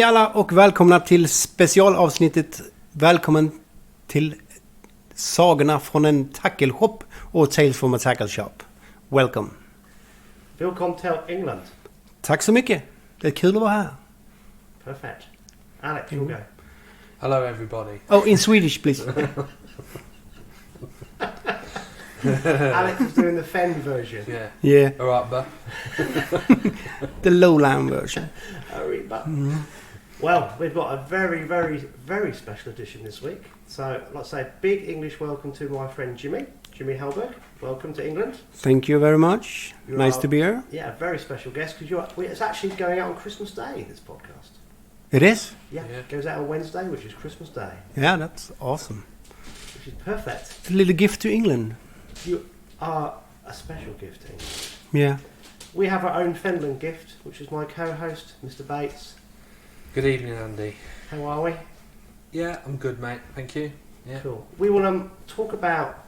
alla och välkomna till specialavsnittet. Välkommen till sagorna från en tackle-shop och Tales from a tackle shop. Welcome. Välkommen till England. Tack så mycket. Det är kul att vara här. Perfect. Alex, you'll go. Hello everybody. Oh, in Swedish please. Alex is doing the Fend version. Yeah. Yeah. Alright, but The lowland version. Well, we've got a very, very, very special edition this week. So, let's say big English welcome to my friend Jimmy Hallberg. Welcome to England. Thank you very much. Nice to be here. Yeah, a very special guest because it's actually going out on Christmas Day, this podcast. It is? Yeah, it goes out on Wednesday, which is Christmas Day. Yeah, that's awesome. Which is perfect. A little gift to England. You are a special gift to England. Yeah. We have our own Fenland gift, which is my co-host, Mr. Bates. good evening, Andy. How are we? Yeah, I'm good, mate. Thank you. Yeah. Cool. We will talk about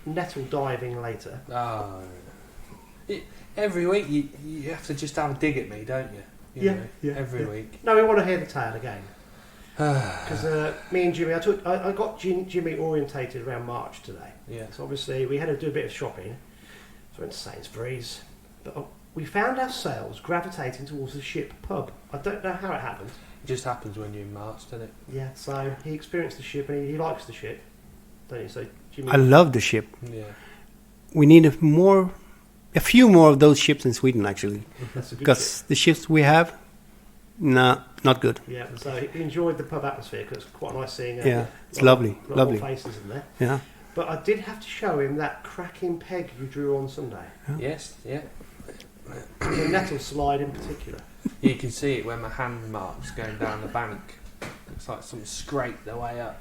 nettle diving later. Every week you have to just have a dig at me, don't you? Every week. No, we want to hear the tale again. Because me and Jimmy, I got Jimmy orientated around March today. Yeah. So obviously we had to do a bit of shopping. So we went to Sainsbury's. But we found ourselves gravitating towards the ship pub. I don't know how it happened. It just happens when you're in March, doesn't it? Yeah, so he experienced the ship and he likes the ship. Don't you? So Jimmy... I love the ship. Yeah. We need a few more of those ships in Sweden actually. That's a good Because the ships we have, not good. Yeah, so he enjoyed the pub atmosphere because it's quite nice seeing It's lovely. Lovely faces in there. Yeah. But I did have to show him that cracking peg you drew on Sunday. Yeah. Yes, yeah. The nettle slide in particular. You can see it when my hand marks going down the bank. It's like something scraped their way up.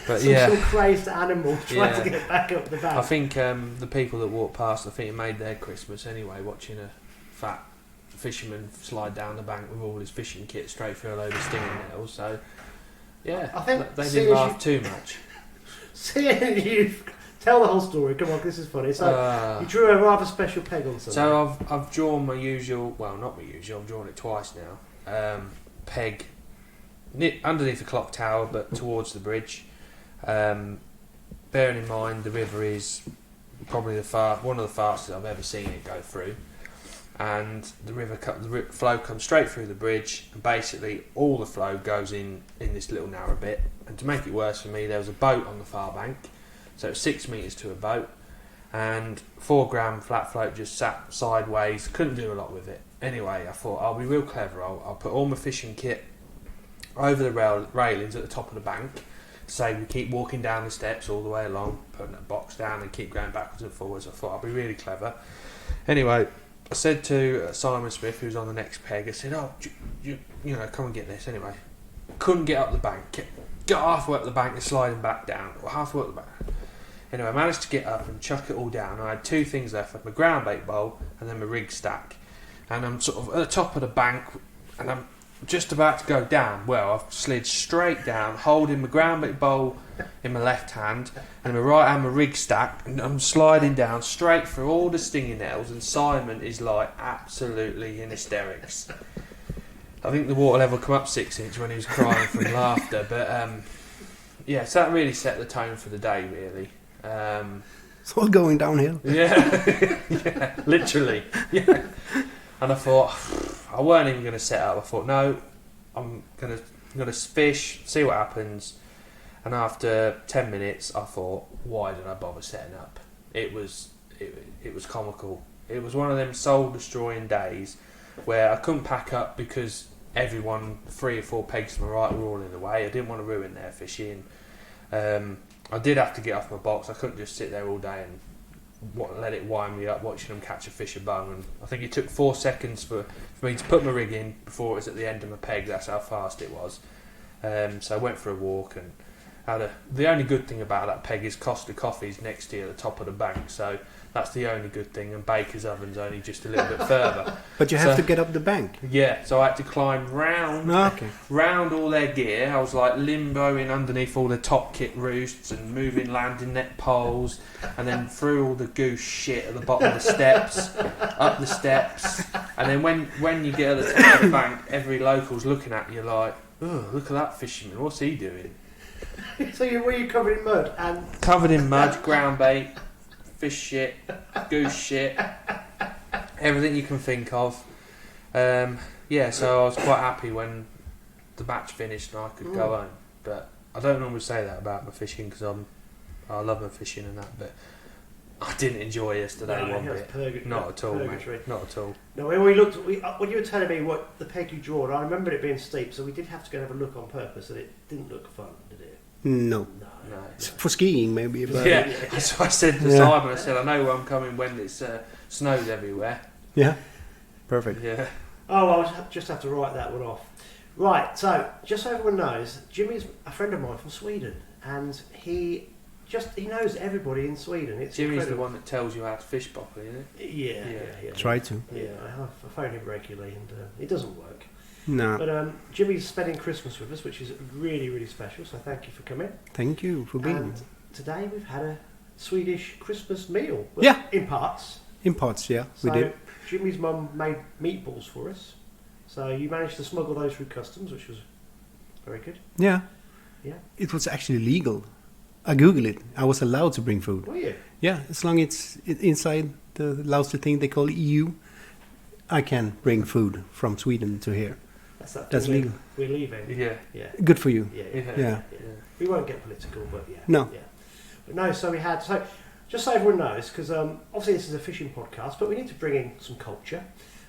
But Some crazed animal trying to get back up the bank. I think the people that walk past, I think it made their Christmas anyway, watching a fat fisherman slide down the bank with all his fishing kit straight through a load of stinging nettles. So, yeah, I think they didn't laugh too much. Seeing you tell the whole story, come on, this is funny. So you drew a rather special peg on something. So I've drawn my usual, well, not my usual, I've drawn it twice now. Peg underneath the clock tower, but towards the bridge. Bearing in mind the river is probably one of the fastest I've ever seen it go through, and the flow comes straight through the bridge, and basically all the flow goes in this little narrow bit. And to make it worse for me, there was a boat on the far bank, so it was 6 metres to a boat, and 4 gram flat float just sat sideways, couldn't do a lot with it. Anyway, I thought I'll be real clever, I'll put all my fishing kit over the railings at the top of the bank, so we keep walking down the steps all the way along, putting a box down and keep going backwards and forwards. I thought I'll be really clever. Anyway, I said to Simon Smith, who was on the next peg, I said, you know, come and get this. Anyway, couldn't get up the bank. Got halfway up the bank and sliding back down. Or halfway up the bank. Anyway, I managed to get up and chuck it all down. I had 2 things left. I had my ground bait bowl and then my rig stack. And I'm sort of at the top of the bank and I'm just about to go down. Well, I've slid straight down, holding my ground bait bowl in my left hand and in my right hand my rig stack, and I'm sliding down straight through all the stinging nettles, and Simon is like absolutely in hysterics. I think the water level come up 6 inches when he was crying from laughter, but so that really set the tone for the day, really. It's all going downhill. Yeah, literally. Yeah. And I thought, I weren't even going to set up. I thought, no, I'm gonna fish, see what happens. And after 10 minutes, I thought, why did I bother setting up? It was comical. It was one of them soul-destroying days where I couldn't pack up because 3 or 4 pegs to my right were all in the way. I didn't want to ruin their fishing. I did have to get off my box. I couldn't just sit there all day and let it wind me up watching them catch a fish a bone. And I think it took 4 seconds for me to put my rig in before it was at the end of my peg. That's how fast it was. So I went for a walk and the only good thing about that peg is Costa Coffee's next to you at the top of the bank, so that's the only good thing, and Baker's Oven's only just a little bit further. But you have to get up the bank. Yeah, so I had to climb round all their gear. I was like limboing underneath all the top kit roosts and moving landing net poles, and then through all the goose shit at the bottom of the steps, up the steps, And then when you get at the top of the bank, every local's looking at you like, oh, look at that fisherman, what's he doing? So were you covered in mud and Covered in mud, ground bait, fish shit, goose shit, everything you can think of. So I was quite happy when the match finished and I could go home. But I don't normally say that about my fishing because I love my fishing and that, but I didn't enjoy yesterday one bit. Not at all, mate. Not at all. No, when we looked, when you were telling me what the peg you drew, I remembered it being steep, so we did have to go and have a look on purpose, and it didn't look fun, did it? No. For skiing, maybe. But Yeah, that's what I said to Simon. I said, I know where I'm coming when it's snows everywhere. Yeah. Perfect. Yeah. Oh, I'll just have to write that one off. Right, so just so everyone knows, Jimmy's a friend of mine from Sweden, and he knows everybody in Sweden. It's Jimmy's incredible. the one that tells you how to fish properly, isn't it? Yeah. Try to. Yeah, I phone him regularly, and it doesn't work. No. But Jimmy's spending Christmas with us, which is really, really special, so thank you for coming. Thank you for being And today we've had a Swedish Christmas meal. Well, Yeah. In parts. in pots. Yeah, So we did. Jimmy's mum made meatballs for us. So you managed to smuggle those through customs, which was very good. Yeah. Yeah. It was actually legal. I googled it. I was allowed to bring food. Were you? Yeah, as long as it's inside the lousy thing they call EU, I can bring food from Sweden to here. That's legal. We're leaving. Yeah. Yeah. Good for you. Yeah. We won't get political, but yeah. No. Yeah. But no, so we had, so just so everyone knows, because obviously this is a fishing podcast, but we need to bring in some culture.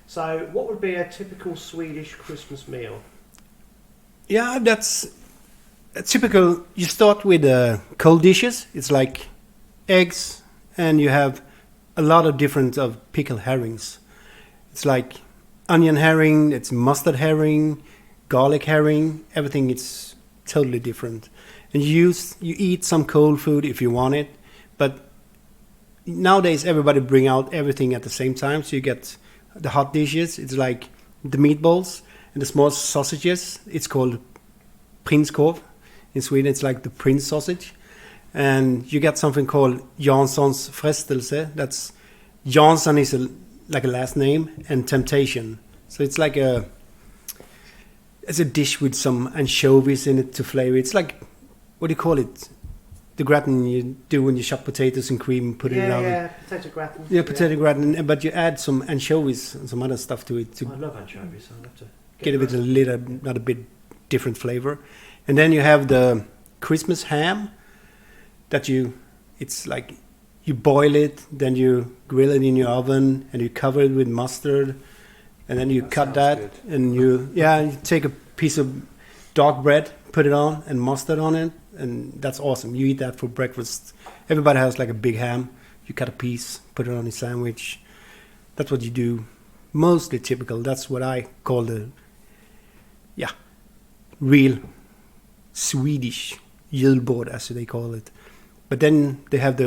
So what would be a typical Swedish Christmas meal? Yeah, that's a typical. You start with cold dishes. It's like eggs, and you have a lot of different of pickled herrings. It's like onion herring, it's mustard herring, garlic herring. Everything is totally different. And you eat some cold food if you want it, but nowadays everybody bring out everything at the same time. So you get the hot dishes. It's like the meatballs and the small sausages. It's called prinskorv. In Sweden, it's like the prince sausage. And you get something called Janssons frestelse. That's Jansson is like a last name, and temptation. So it's like a dish with some anchovies in it to flavor. It's like, what do you call it? The gratin you do when you chop potatoes and cream, put it in the oven. Yeah, potato gratin. Yeah, potato gratin, but you add some anchovies and some other stuff to it to I love anchovies, so I'll have to get it with not a bit different flavor. And then you have the Christmas ham it's like you boil it, then you grill it in your oven, and you cover it with mustard, and then you cut that, good. and you take a piece of dark bread, put it on, and mustard on it, and that's awesome. You eat that for breakfast. Everybody has like a big ham. You cut a piece, put it on a sandwich. That's what you do. Mostly typical. That's what I call the real Swedish julbord, as they call it. But then they have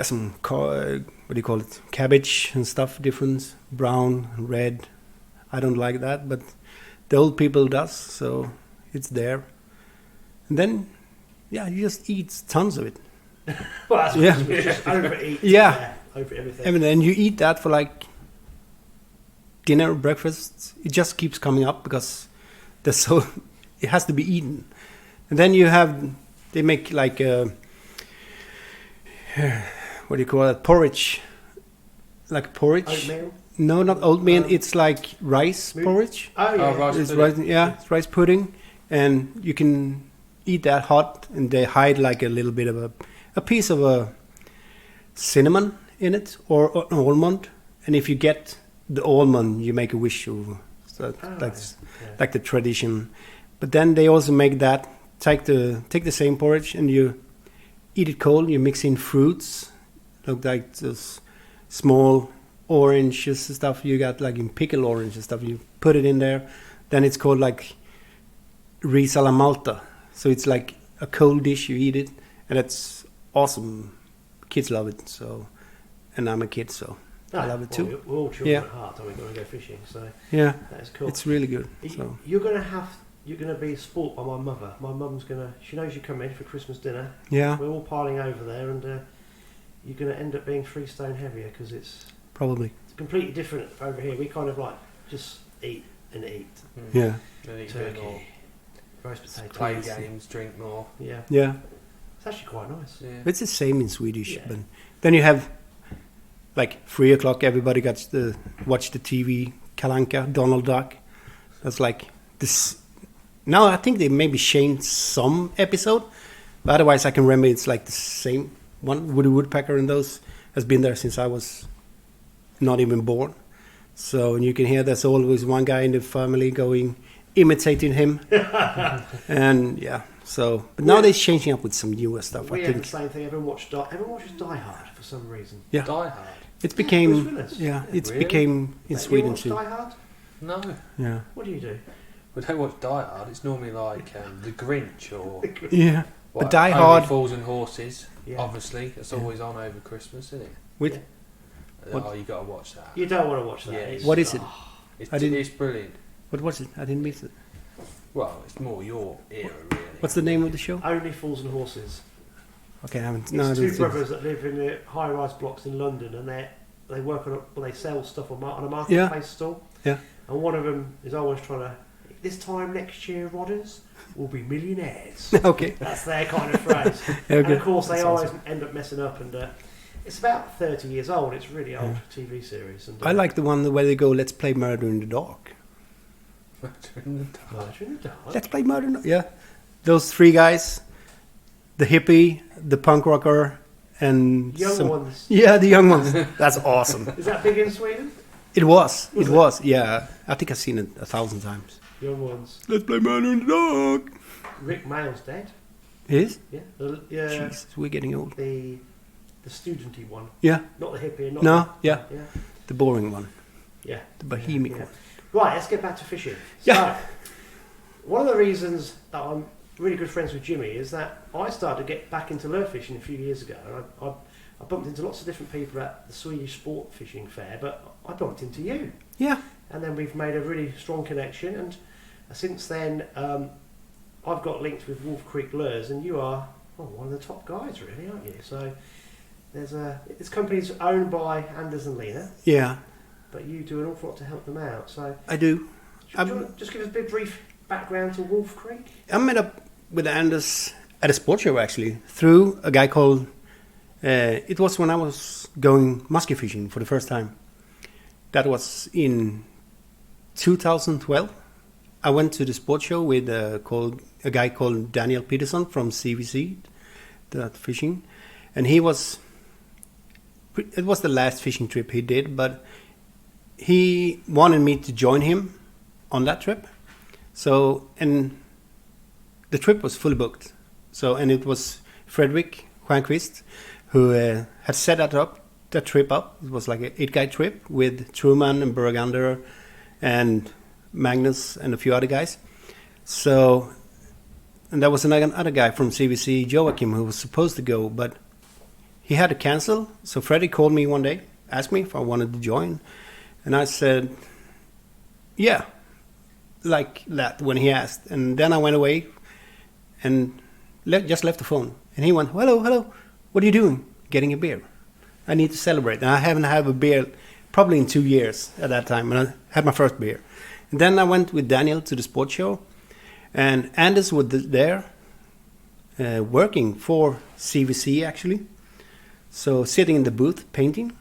some what do you call it? Cabbage and stuff, different, brown, red. I don't like that, but the old people does, so it's there. And then, you just eat tons of it. Well, that's Yeah. you just overeat. Yeah. Over everything. And you eat that for like dinner, breakfast. It just keeps coming up because it has to be eaten. And then they make like what do you call it? Porridge. Like porridge. Oatmeal? No, not oatmeal. It's like rice porridge. Oh, yeah. rice It's pudding. it's rice pudding, and you can eat that hot, and they hide like a little bit of a piece of a cinnamon in it, or an almond, and if you get the almond, you make a wish. So like the tradition. But then they also make that, take the same porridge, and you eat it cold. You mix in fruits, look like those small oranges and stuff you got, like in pickled orange and stuff. You put it in there, then it's called like ris alla malta. So it's like a cold dish. You eat it, and it's awesome. Kids love it. So, and I'm a kid, so I love it too. We're all children Yeah. at heart, and we're going to go fishing. So Yeah, that's cool. it's really good. So You're going to be sport by my mother. My mum's she knows you come in for Christmas dinner. yeah, We're all piling over there, and you're going to end up being 3 stone heavier because it's probably. completely different over here. We kind of like just eat and eat. Yeah. Then eat a bit Turkey, more. roast potatoes. Play games, drink more. Yeah, Yeah. it's actually quite nice. Yeah. It's the same in Swedish, Yeah. but then you have like 3 o'clock. Everybody got to watch the TV. Kalanka, Donald Duck. That's like this. Now I think they maybe changed some episode, but otherwise I can remember it's like the same one. Woody Woodpecker and those has been there since I was not even born. So and you can hear there's always one guy in the family going imitating him, and yeah. So but now they're changing up with some newer stuff. We I had the think same thing. Everyone watches Die Hard for some reason. Yeah. Die Hard. it Bruce became Willis. yeah it's Really? became in You Sweden watch too. Die Hard? No. Yeah, What do you do? We don't watch Die Hard. It's normally like The Grinch or yeah. what, But Die Only Hard- Fools and Horses. Yeah. Obviously, it's Yeah. always on over Christmas, isn't it? With Yeah. What- Oh, you got to watch that. You don't want to watch that. Yeah. It's- What is it? It's, I didn't- it's brilliant. what was it? I didn't miss it. Well, it's more your era, really. What's the name of the show? Only Fools and Horses. Okay, I haven't. It's No, I two didn't see it. brothers that live in the high-rise blocks in London, and they work they sell stuff on a marketplace stall. Yeah. And one of them is always trying to. This time next year, Rodders will be millionaires. Okay. That's their kind of phrase. Okay. And of course, they That always sounds- end up messing up. And it's about 30 years old. It's a really old TV series. And I like the one where they go, let's play Murder in the Dark. Murder in the Dark. Let's play Murder in the Yeah. Those three guys, the hippie, the punk rocker, and Young ones. Yeah, the young ones. That's awesome. Is that big in Sweden? It was. Was It it? was. Yeah. I think I've seen it 1,000 times. Young ones. Let's play Murder in the Dark. Rick Mayall's dead. It is? Yeah. Yeah. Jesus, we're getting old. The studenty one, Yeah. not the hippie. Not No, yeah. Yeah. The boring one. Yeah. The bohemic Yeah. one. Right, let's get back to fishing. Yeah. So, one of the reasons that I'm really good friends with Jimmy is that I started to get back into lure fishing a few years ago. And I bumped into lots of different people at the Swedish Sport Fishing Fair, but I bumped into you. Yeah. And then we've made a really strong connection. And since then, I've got linked with Wolf Creek Lures, and you are one of the top guys, really, aren't you? So this company's owned by Anders and Lena, Yeah. but you do an awful lot to help them out. So I do. do you want to just give us a bit brief background to Wolf Creek? I met up with Anders at a sports show actually through a guy called. It was when I was going musky fishing for the first time. That was in 2012. I went to the sports show with a guy called Daniel Peterson from CVC, that fishing, and he was. It was the last fishing trip he did, but he wanted me to join him on that trip. So, and the trip was fully booked. So, and it was Fredrik Stjernquist who had set that trip up. It was like an 8-guy trip with Truman and Bergander and Magnus and a few other guys. So, and there was another guy from CVC, Joachim, who was supposed to go, but he had to cancel. So Fredrik called me one day, asked me if I wanted to join. And I said, yeah, like that when he asked. And then I went away and just left the phone. And he went, hello, what are you doing? Getting a beer. I need to celebrate. And I haven't had a beer probably in 2 years at that time. And I had my first beer. And then I went with Daniel to the sports show. And Anders was there working for CVC actually. So sitting in the booth painting.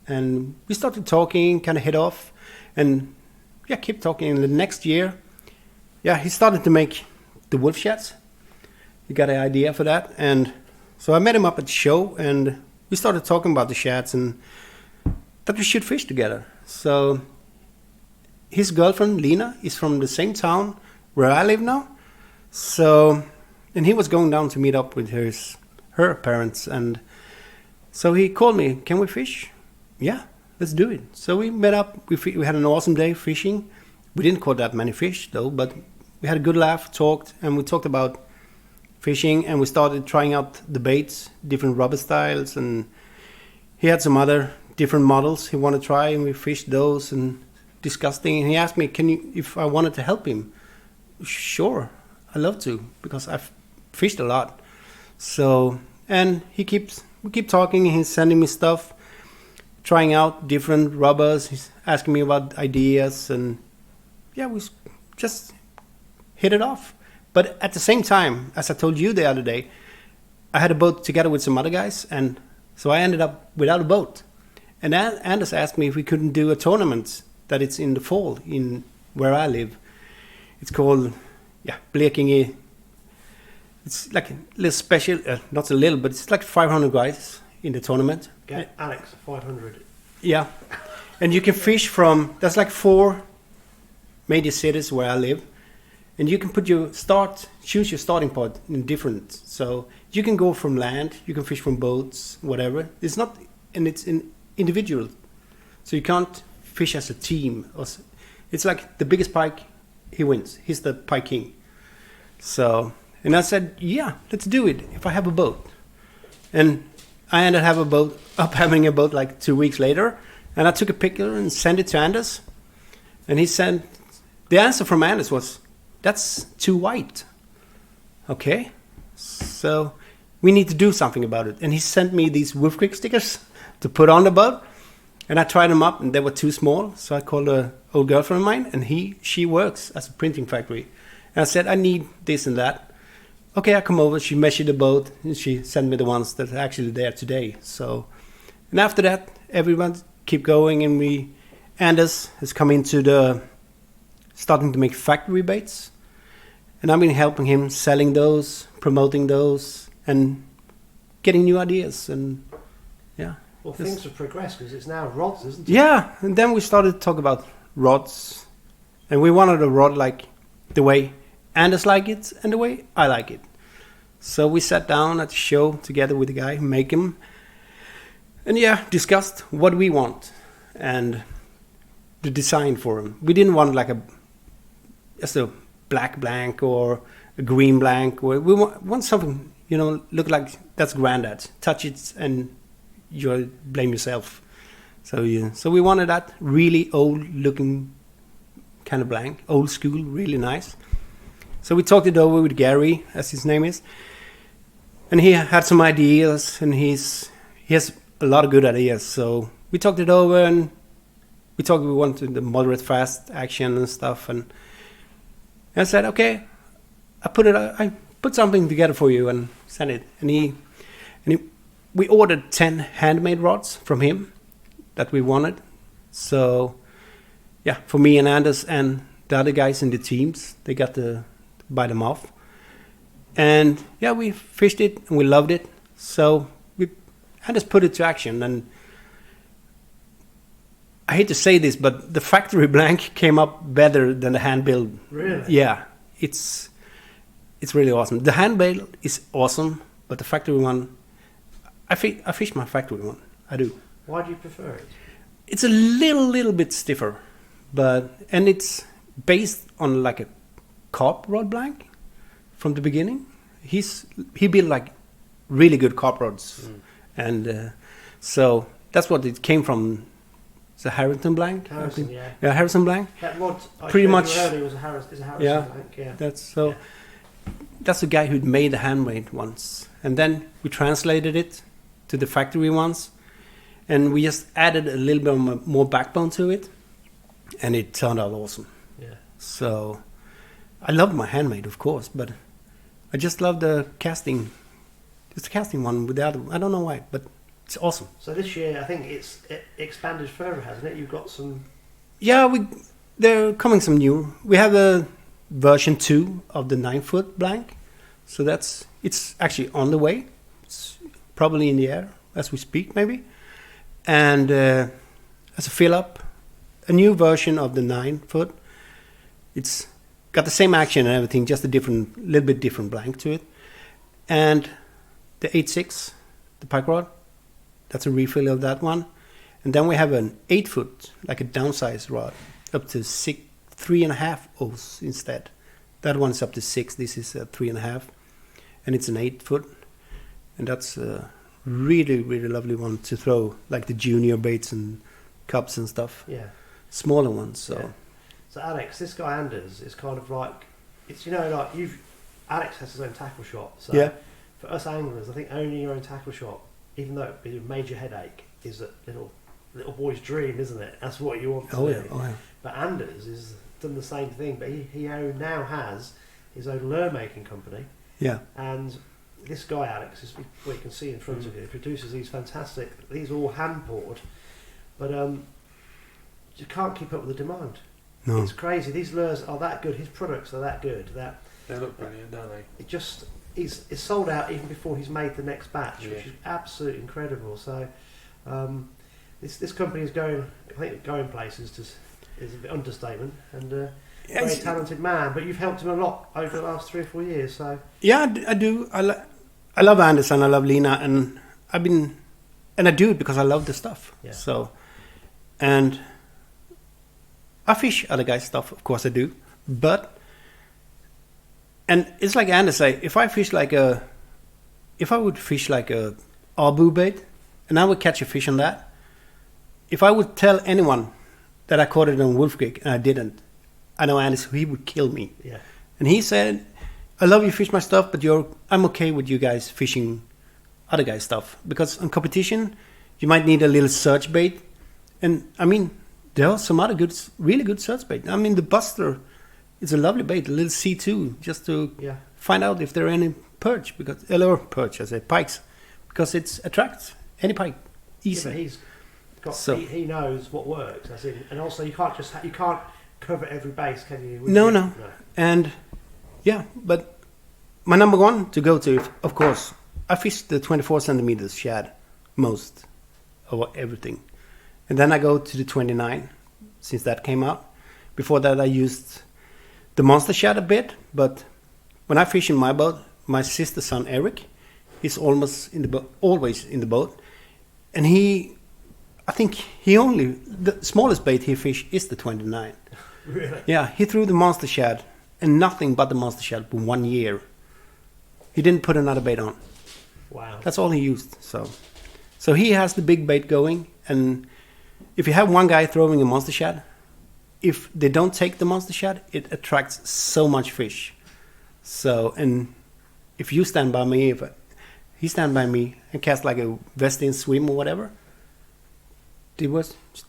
And we started talking, kind of hit off. And keep talking. And the next year, he started to make the wolf shats. He got an idea for that. And so I met him up at the show. And we started talking about the shats and that we should fish together. So his girlfriend, Lena, is from the same town where I live now. So, and he was going down to meet up with her parents. And so he called me, can we fish? Yeah, let's do it. So we met up, we had an awesome day fishing. We didn't caught that many fish though, but we had a good laugh, talked, and we talked about fishing, and we started trying out the baits, different rubber styles, and he had some other different models he wanted to try, and we fished those and discussed things. And he asked me, if I wanted to help him. Sure, I love to, because I've fished a lot. So, and we keep talking, he's sending me stuff. trying out different rubbers. He's asking me about ideas, and yeah, we just hit it off. But at the same time, as I told you the other day, I had a boat together with some other guys, and so I ended up without a boat. And Anders asked me if we couldn't do a tournament that it's in the fall in where I live. It's called, Blekinge. It's like a little special, not a little, but it's like 500 guys in the tournament. Get Alex 500. Yeah. And you can fish from, there's like 4 major cities where I live. And you can choose your starting point in different. So you can go from land, you can fish from boats, whatever. It's individual. So you can't fish as a team. It's like the biggest pike, he wins. He's the pike king. So, and I said, yeah, let's do it if I have a boat. And I ended up having a boat like 2 weeks later. And I took a picture and sent it to Anders. And he said, the answer from Anders was, that's too white. Okay, so we need to do something about it. And he sent me these Wolf Creek stickers to put on the boat. And I tried them up and they were too small. So I called an old girlfriend of mine, and she works as a printing factory. And I said, I need this and that. Okay, I come over, she measured the boat, and she sent me the ones that are actually there today. So, and after that, everyone keep going, and Anders has come into starting to make factory baits. And I've been helping him selling those, promoting those, and getting new ideas. And yeah. Well, things have progressed because it's now rods, isn't it? Yeah, and then we started to talk about rods. And we wanted a rod like the way Anders like it and the way I like it. So we sat down at the show together with the guy who make him. And discussed what we want and the design for him. We didn't want like just a black blank or a green blank. Or we want something, look like that's granddad. Touch it and you blame yourself. So we wanted that really old looking kind of blank, old school, really nice. So we talked it over with Gary, as his name is, and he had some ideas, and he has a lot of good ideas. So we talked it over, and we wanted the moderate fast action and stuff, and I said, okay, I put something together for you and sent it, and we ordered 10 handmade rods from him that we wanted. So for me and Anders and the other guys in the teams, they got to buy them off. And we fished it and we loved it. So Anders put it to action. And I hate to say this, but the factory blank came up better than the hand build. Really? Yeah, it's really awesome. The hand build is awesome, but the factory one, I fish my factory one. I do. Why do you prefer it? It's a little bit stiffer, and it's based on like a carp rod blank from the beginning. He built like really good carp rods, and so that's what it came from. The Harrington blank. Harrison, yeah. Yeah, Harrison blank. That rod Pretty much. Earlier was a Harrison blank. Yeah. That's the guy who'd made the handmade ones, and then we translated it to the factory ones, and we just added a little bit more backbone to it, and it turned out awesome. Yeah. So I love my handmade, of course, but I just love the casting. It's the casting one with the other one. I don't know why, but it's awesome. So this year, I think it expanded further, hasn't it? You've got some... Yeah, they're coming some new. We have a version 2 of the 9-foot blank. So it's actually on the way. It's probably in the air as we speak, maybe. And as a fill-up, a new version of the 9-foot. It's got the same action and everything, just a little bit different blank to it. And the 8.6, the pike rod, that's a refill of that one. And then we have an 8-foot, like a downsized rod, up to 3.5 O's instead. That one's up to 6. This is a 3.5, and it's an 8-foot. And that's a really, really lovely one to throw, like the junior baits and cups and stuff. Yeah. Smaller ones. So. Yeah. So Alex, this guy Anders is kind of like, it's like Alex has his own tackle shop. So yeah. For us anglers, I think owning your own tackle shop, even though it'd be a major headache, is a little little boy's dream, isn't it? That's what you want to Oh do. yeah, oh yeah. But Anders has done the same thing, but he now has his own lure making company. Yeah. And this guy, Alex, is what you can see in front of you, produces these fantastic, these are all hand poured, but you can't keep up with the demand. No. It's crazy. These lures are that good. His products are that good that They look brilliant, don't they? it just it's sold out even before he's made the next batch, Yeah. which is absolutely incredible. So this company is going, I think, going places. Is a bit understatement, and Yeah, very it's- talented man. But you've helped him a lot over the last 3 or 4 years. So Yeah, I do. I love Anderson. I love Lena, and I do it because I love the stuff. Yeah. So, and I fish other guys' stuff, of course I do, and it's like Anders say, if I would fish like a Abu bait, and I would catch a fish on that, if I would tell anyone that I caught it on Wolf Creek and I didn't, I know Anders, he would kill me. yeah, And he said, I love you fish my stuff, but I'm okay with you guys fishing other guys' stuff. Because on competition, you might need a little search bait. And I mean, there are some other really good search bait. I mean, the Buster is a lovely bait, a little C2, just to yeah. find out if there are any pikes. Because it attracts any pike Yeah, easy. but he's got. So- He knows what works. That's it. And also, you can't just you can't cover every base, can you? No. And yeah, but my number one to go to, of course, I fished the 24 centimeters shad most of everything. And then I go to the 29 since that came out. Before that, I used the monster shad a bit, but when I fish in my boat, my sister's son Eric is always in the boat. And I think the smallest bait he fished is the 29. Really? Yeah, he threw the monster shad and nothing but the monster shad for 1 year. He didn't put another bait on. Wow. That's all he used. So he has the big bait going, and if you have one guy throwing a monster shad, if they don't take the monster shad, it attracts so much fish. So, and if you stand by me, if he stand by me and cast like a Western swim or whatever,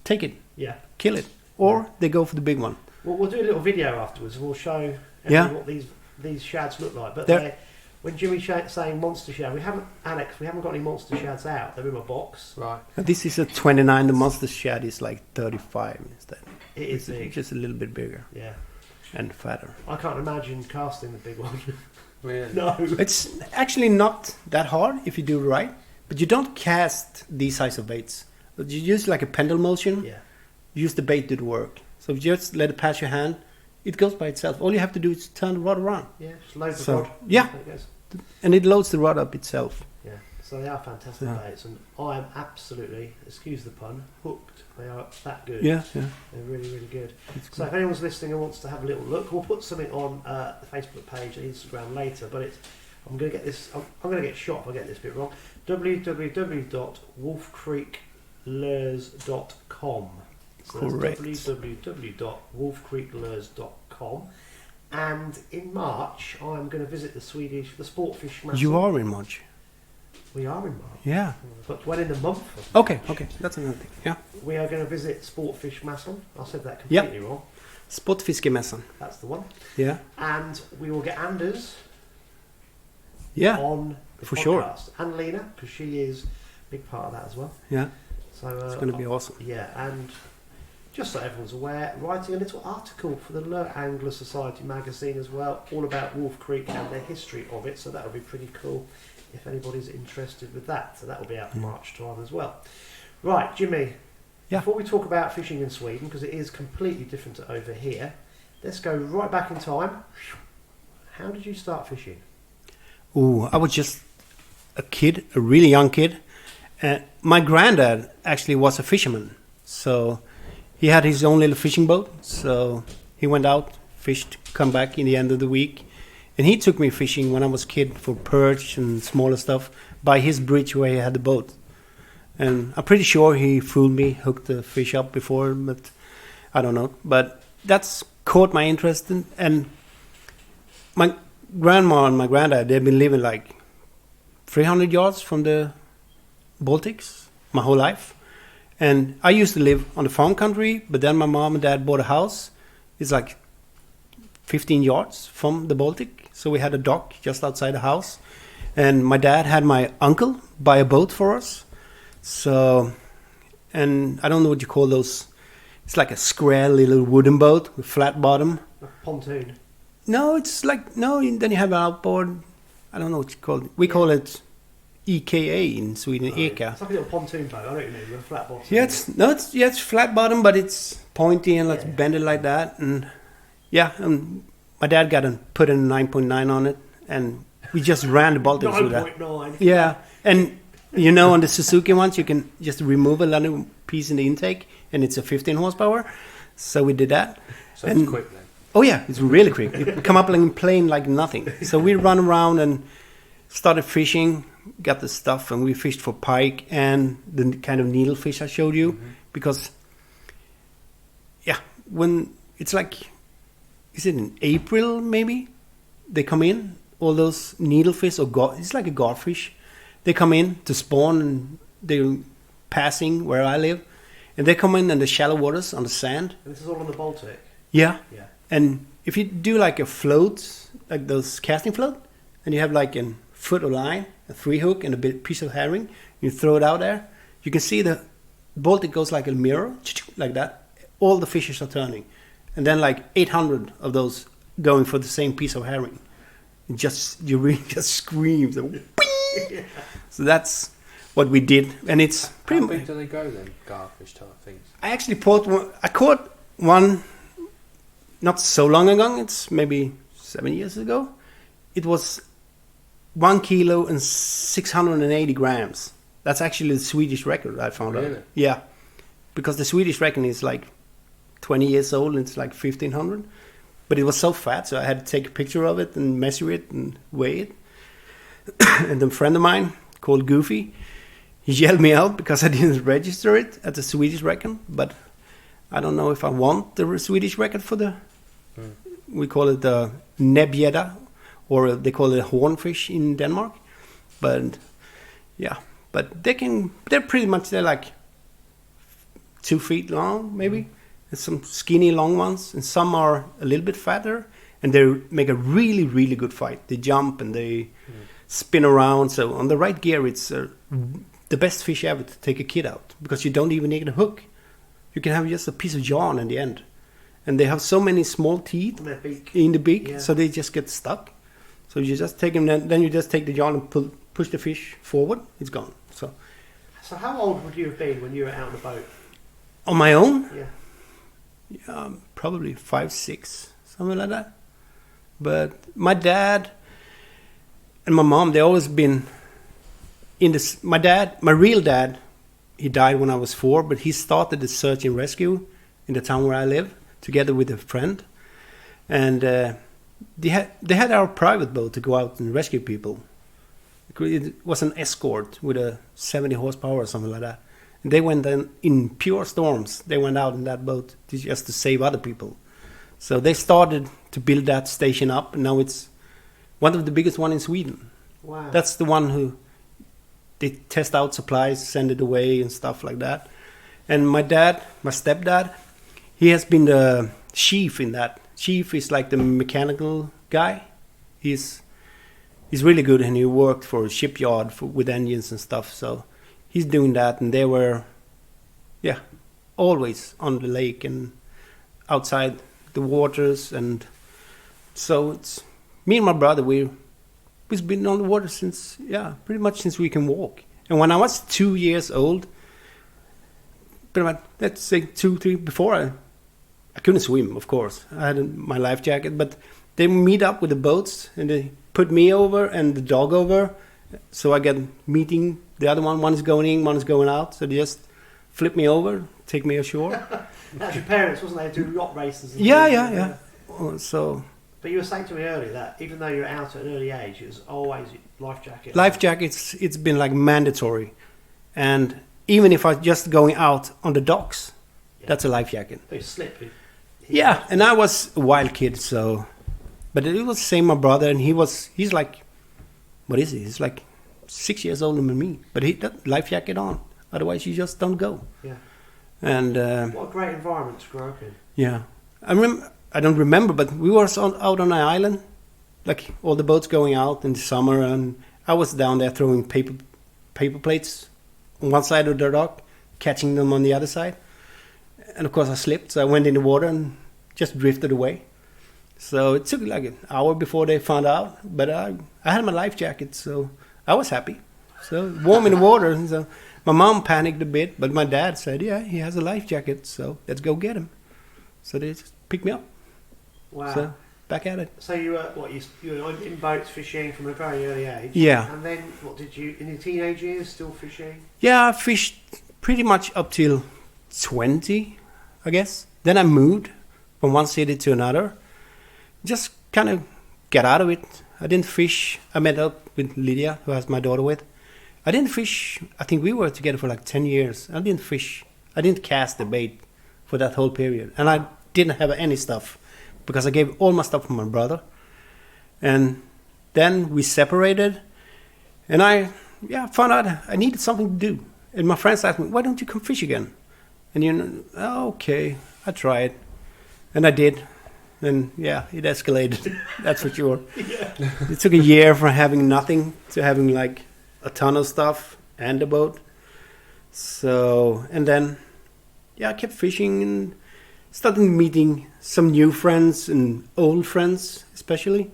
take it, Yeah. kill it, or they go for the big one. Well, we'll do a little video afterwards, and we'll show Yeah. what these shads look like. But They're- when Jimmy's saying monster shad, we haven't got any monster shads out. They're in my box. Right. This is a 29. The monster shad is like 35 instead. It is It's big. just a little bit bigger Yeah. and fatter. I can't imagine casting the big one. Really? No. It's actually not that hard if you do it right, but you don't cast these size of baits. You use like a pendulum motion. Yeah. Use the bait to do the work. So if you just let it pass your hand, it goes by itself. All you have to do is turn the rod around, Yeah. Just load the So, rod. yeah. There it goes. and it loads the rod up itself. Yeah. So they are fantastic Yeah. baits, and I am absolutely, excuse the pun, hooked. They are that good. Yeah. They're really, really good. It's So if anyone's listening and wants to have a little look, we'll put something on the Facebook page and Instagram later. But I'm going to get this. I'm going to get shot if I get this bit wrong. www.wolfcreeklures.com. So Correct. that's www.wolfcreeklures.com. And in March, I'm going to visit the Sportfish Massel. You are in March. We are in March. Yeah. But when in the month of Okay. That's another thing. Yeah. we are going to visit Sportfish Massel. I said that Yep. completely wrong. Sportfiskemässan. That's the one. Yeah. And we will get Anders Yeah. on the for sure. podcast. And Lena, because she is a big part of that as well. Yeah. So It's going to be awesome. yeah, and just so everyone's aware, writing a little article for the Lure Angler Society magazine as well, all about Wolf Creek and the history of it. So that will be pretty cool if anybody's interested with that. So that will be out in March time as well. Right, Jimmy. Yeah. Before we talk about fishing in Sweden, because it is completely different to over here, let's go right back in time. How did you start fishing? Ooh, I was just a kid, a really young kid. My granddad actually was a fisherman, so he had his own little fishing boat. So he went out, fished, come back in the end of the week, and he took me fishing when I was a kid for perch and smaller stuff by his bridge where he had the boat. And I'm pretty sure he fooled me, hooked the fish up before, but I don't know. But that's caught my interest, and my grandma and my granddad, they've been living like 300 yards from the Baltics my whole life. And I used to live on the farm country, but then my mom and dad bought a house. It's like 15 yards from the Baltic. So we had a dock just outside the house. And my dad had my uncle buy a boat for us. So, and I don't know what you call those. It's like a square little wooden boat with flat bottom. Like a pontoon. No, it's like, no, then you have an outboard. I don't know what you call it. We call it EKA in Sweden, Eka. It's like a little pontoon boat, I know what you mean, with a flat bottom. Yeah, it's flat bottom, but it's pointy and let's bend it like that. And yeah, my dad put a 9.9 on it, and we just ran the Baltics with that. 9.9. Yeah, and you know, on the Suzuki ones, you can just remove a little piece in the intake, and it's a 15 horsepower. So we did that. So it's quick then. Oh yeah, it's really quick. It come up like plane like nothing. So we run around and started fishing, got the stuff, and we fished for pike and the kind of needlefish I showed you. Mm-hmm. Because, yeah, when it's like, is it in April maybe? They come in, all those needlefish, it's like a godfish. They come in to spawn, and they're passing where I live. And they come in the shallow waters on the sand. And this is all on the Baltic? Yeah. Yeah. And if you do like a float, like those casting float, and you have like a foot of line, a 3-hook, and a piece of herring, you throw it out there, you can see the Baltic goes like a mirror, like that. All the fishes are turning. And then like 800 of those going for the same piece of herring. You really just scream. So, Yeah. so that's what we did. And it's pretty How much... big do they go then, garfish type things? I actually caught one not so long ago. It's maybe 7 years ago. It was 1 kilo and 680 grams. That's actually the Swedish record I found Really? out. Yeah, because the Swedish record is like 20 years old and it's like 1500. But it was so fat, so I had to take a picture of it and measure it and weigh it. And a friend of mine called Goofy, he yelled me out because I didn't register it at the Swedish record. But I don't know if I want the Swedish record for the... We call it the nebjeda, or they call it hornfish in Denmark. But yeah, but they're pretty much, they're like 2 feet long, maybe. There's some skinny long ones, and some are a little bit fatter, and they make a really, really good fight. They jump and they spin around. So on the right gear, it's the best fish ever to take a kid out, because you don't even need a hook. You can have just a piece of yarn in the end. And they have so many small teeth On their beak. in the beak, Yeah. so they just get stuck. So you just take them, then you just take the yarn and push the fish forward. It's gone. So So how old would you have been when you were out on the boat? on my own, Yeah. probably 5, 6, something like that. But my dad and my mom, they always been in this. My real dad, he died when I was 4, but he started the search and rescue in the town where I live, together with a friend. And they had our private boat to go out and rescue people. It was an escort with a 70 horsepower or something like that. And they went in pure storms. They went out in that boat just to save other people. So they started to build that station up, and now it's one of the biggest one in Sweden. Wow. That's the one who they test out supplies, send it away and stuff like that. And my stepdad, he has been the chief in that. Chief is like the mechanical guy. He's really good, and he worked for a shipyard with engines and stuff. So he's doing that, and they were, always on the lake and outside the waters. And so it's me and my brother. We've been on the water since, pretty much since we can walk. And when I was 2 years old, pretty much, let's say 2, 3, before I couldn't swim, of course. I had my life jacket, but they meet up with the boats and they put me over and the dog over. So I get meeting the other one. One is going in, one is going out. So they just flip me over, take me ashore. That's your parents, wasn't they? Do yacht races. And Yeah. things. So But you were saying to me earlier that even though you're out at an early age, it was always life jacket. life jackets, it's been like mandatory. And even if I'm just going out on the docks, that's a life jacket. But you slip. Yeah, and I was a wild kid, so... But it was the same, my brother, and he's like... What is he? He's like 6 years older than me. But he got life jacket on. Otherwise, you just don't go. Yeah. And What a great environment to grow up in. yeah, I don't remember, but we were out on an island, like all the boats going out in the summer, and I was down there throwing paper plates on one side of the dock, catching them on the other side. And of course I slipped, so I went in the water and just drifted away. So it took like an hour before they found out, but I had my life jacket, so I was happy. So warm in the water. And so my mom panicked a bit, but my dad said, yeah, he has a life jacket, so let's go get him. So they just picked me up. Wow. So back at it. So you were you were in boats fishing from a very early age. Yeah. And then what did you in your teenage years still fishing? Yeah, I fished pretty much up till 20, I guess. Then I moved from one city to another. Just kind of get out of it. I didn't fish. I met up with Lydia, who has my daughter with. I didn't fish. I think we were together for like 10 years. I didn't fish. I didn't cast the bait for that whole period. And I didn't have any stuff because I gave all my stuff to my brother. And then we separated. And I found out I needed something to do. And my friends asked me, why don't you come fish again? And okay, I tried. And I did. And yeah, it escalated. That's for sure. Yeah. It took a year from having nothing to having like a ton of stuff and a boat. So, and then, I kept fishing and started meeting some new friends and old friends especially.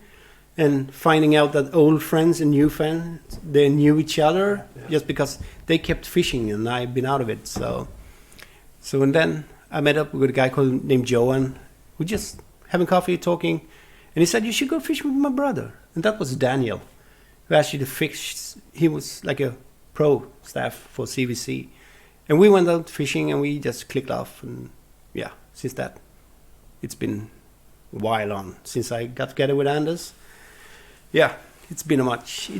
And finding out that old friends and new friends, they knew each other just because they kept fishing and I've been out of it. So and then I met up with a guy named Johan, who just having coffee, talking, and he said, you should go fish with my brother. And that was Daniel, who actually fished. He was like a pro staff for CVC. And we went out fishing and we just clicked off. And since that, it's been a while on since I got together with Anders. Yeah, it's been much.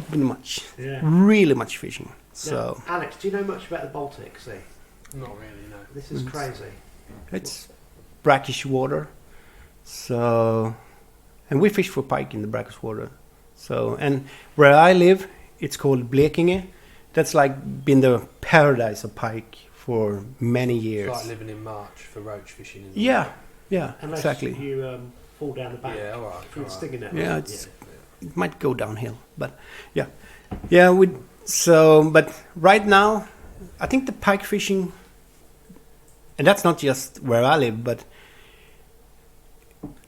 Yeah. Really much fishing. So Now, Alex, do you know much about the Baltic Sea? Not really, no. This is crazy. it's brackish water. So, and we fish for pike in the brackish water. So, and where I live, it's called Blekinge. That's like been the paradise of pike for many years. It's like living in March for roach fishing. Yeah, Unless exactly. you fall down the bank. Yeah, all right. Through the stinging net. Yeah, it might go downhill, but but right now, I think the pike fishing, and that's not just where I live, but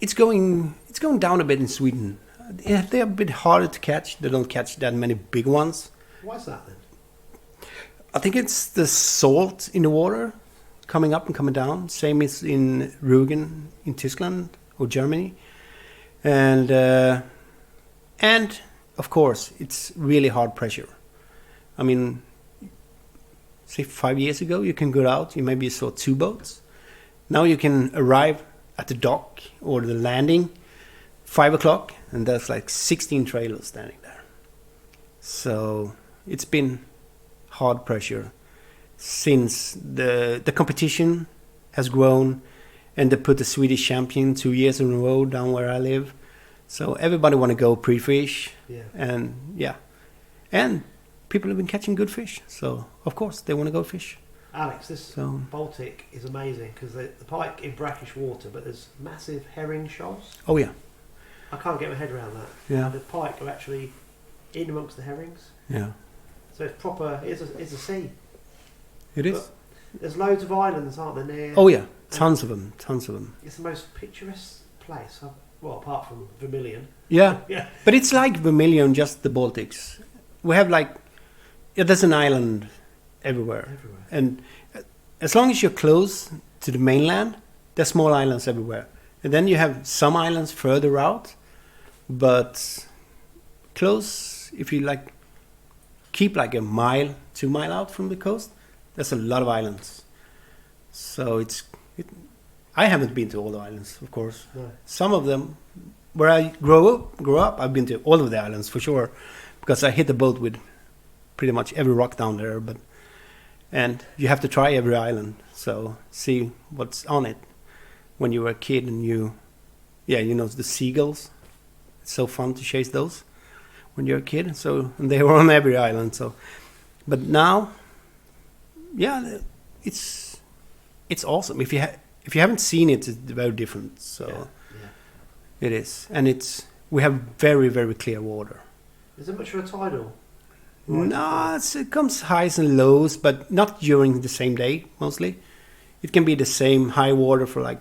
it's going down a bit in Sweden. They're a bit harder to catch. They don't catch that many big ones. Why is that then? I think it's the salt in the water coming up and coming down. Same as in Rügen in Tyskland or Germany. And of course, it's really hard pressure. I mean, say 5 years ago, you can go out, you maybe saw 2 boats. Now you can arrive at the dock or the landing 5 o'clock, and there's like 16 trailers standing there. So it's been hard pressure since the competition has grown, and they put the Swedish champion 2 years in a row down where I live. So everybody want to go pre-fish, and people have been catching good fish. So of course they want to go fish. Alex, this Baltic is amazing because the pike in brackish water, but there's massive herring shoals. Oh yeah, I can't get my head around that. Yeah. The pike are actually in amongst the herrings. yeah, So it's proper. It's a sea. it is. But there's loads of islands, aren't there? Near. Oh yeah, tons of them. It's the most picturesque place. Well, apart from Vermilion. Yeah, Yeah. but it's like Vermilion, just the Baltics. We have there's an island everywhere. And as long as you're close to the mainland, there's small islands everywhere. And then you have some islands further out, but close, if you keep a mile, 2 mile out from the coast, there's a lot of islands. So I haven't been to all the islands, of course. No. Some of them, where I grew up, I've been to all of the islands for sure, because I hit the boat with pretty much every rock down there. And you have to try every island, so see what's on it. When you were a kid and the seagulls. It's so fun to chase those when you're a kid. So and they were on every island. So, but now, it's it's awesome. If you haven't seen it, it's very different. So Yeah. it is, and we have very, very clear water. Is it much of a tidal? No, it comes highs and lows, but not during the same day. Mostly, it can be the same high water for like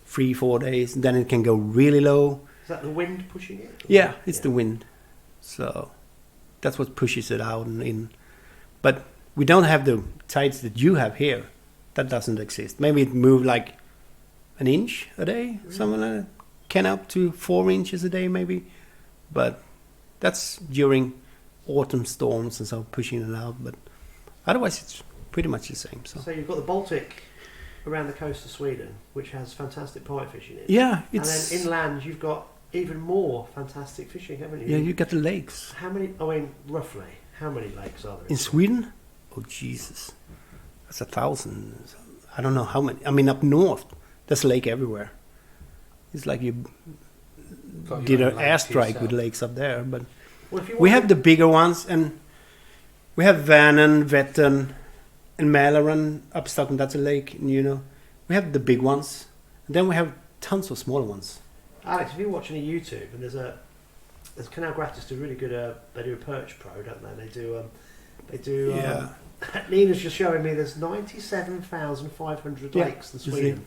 3-4 days, and then it can go really low. Is that the wind pushing it? Yeah, it's the wind. So that's what pushes it out and in. But we don't have the tides that you have here. That doesn't exist. Maybe it moved like an inch a day, something like that. Can up to 4 inches a day, maybe. But that's during autumn storms and so pushing it out. But otherwise, it's pretty much the same. So you've got the Baltic around the coast of Sweden, which has fantastic pike fishing in it. yeah, And then inland, you've got even more fantastic fishing, haven't you? Yeah, you got the lakes. How many? I mean, roughly, how many lakes are there In Sweden? Oh, Jesus. That's 1,000. I don't know how many. I mean, up north, there's a lake everywhere. It's like you Got did your an own lake to airstrike with yourself. lakes up there. But Well, if you we want have the bigger ones, and we have Vänern, Vättern, and Mälaren up Stockholm. That's a lake, you know. We have the big ones. And then we have tons of smaller ones. Alex, if you're watching a YouTube and there's Canal Gratis do really good. They do a perch pro, don't they? They do. Yeah. Nina's just showing me there's 97,500 Yeah, lakes in you see. Sweden.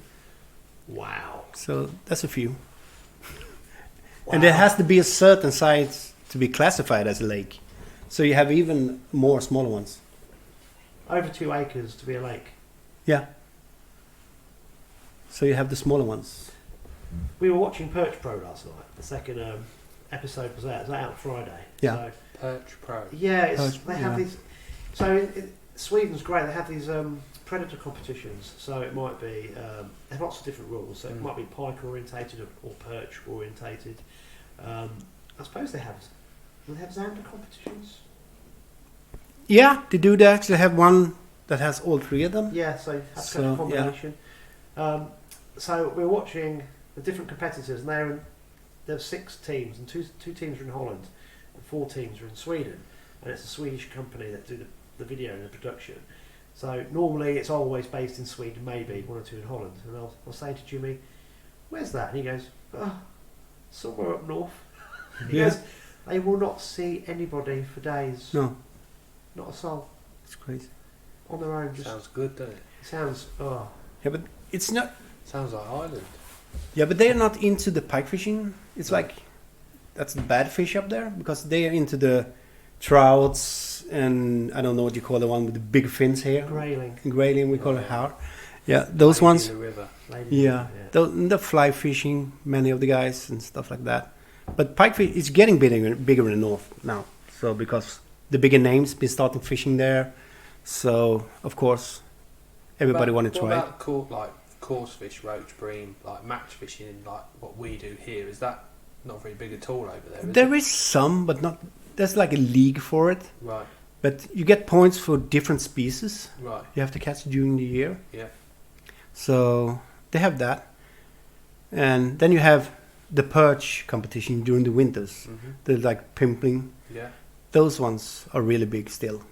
Wow. So that's a few. Wow. And it has to be a certain size to be classified as a lake. So you have even more smaller ones. Over 2 acres to be a lake. Yeah. So you have the smaller ones. We were watching Perch Pro last night. The second episode was out. It was out Friday. Yeah. So, Perch Pro. yeah, Perch, they have yeah. these. So Sweden's great. They have these predator competitions. So it might be they have lots of different rules. So it might be pike orientated or perch orientated. I suppose they have. Do they have Xander competitions? Yeah, they do. They actually have one that has all three of them. Yeah. So that's So, kind of combination. So we're watching the different competitors, and there's 6 teams, and two teams are in Holland, and 4 teams are in Sweden, and it's a Swedish company that do the video and the production. So normally it's always based in Sweden, maybe 1 or 2 in Holland. And I was saying to Jimmy, "Where's that?" And he goes, "Oh, somewhere up north." He Yeah. goes, "They will not see anybody for days, No, not a soul, it's crazy. on their own." Just Sounds good, doesn't it? sounds. Oh, Yeah, but it's not. Sounds like Ireland. Yeah, but they are not into the pike fishing. It's like that's the bad fish up there because they are into the trouts and I don't know what you call the one with the big fins here. grayling. Grayling, we call it har. Yeah, those Lady ones. in the river. Lady, Yeah, the fly fishing, many of the guys and stuff like that. But pike fish is getting bigger in the north now. So because the bigger names been starting fishing there, so of course everybody want to What try it. about like coarse fish, roach, bream, like match fishing, like what we do here? Is that not very big at all over there? There is some, but not. There's like a league for it. Right, But you get points for different species. right, You have to catch during the year. yeah. So they have that. And then you have the perch competition during the winters. Mm-hmm. The like pimpling. Yeah. Those ones are really big still. Are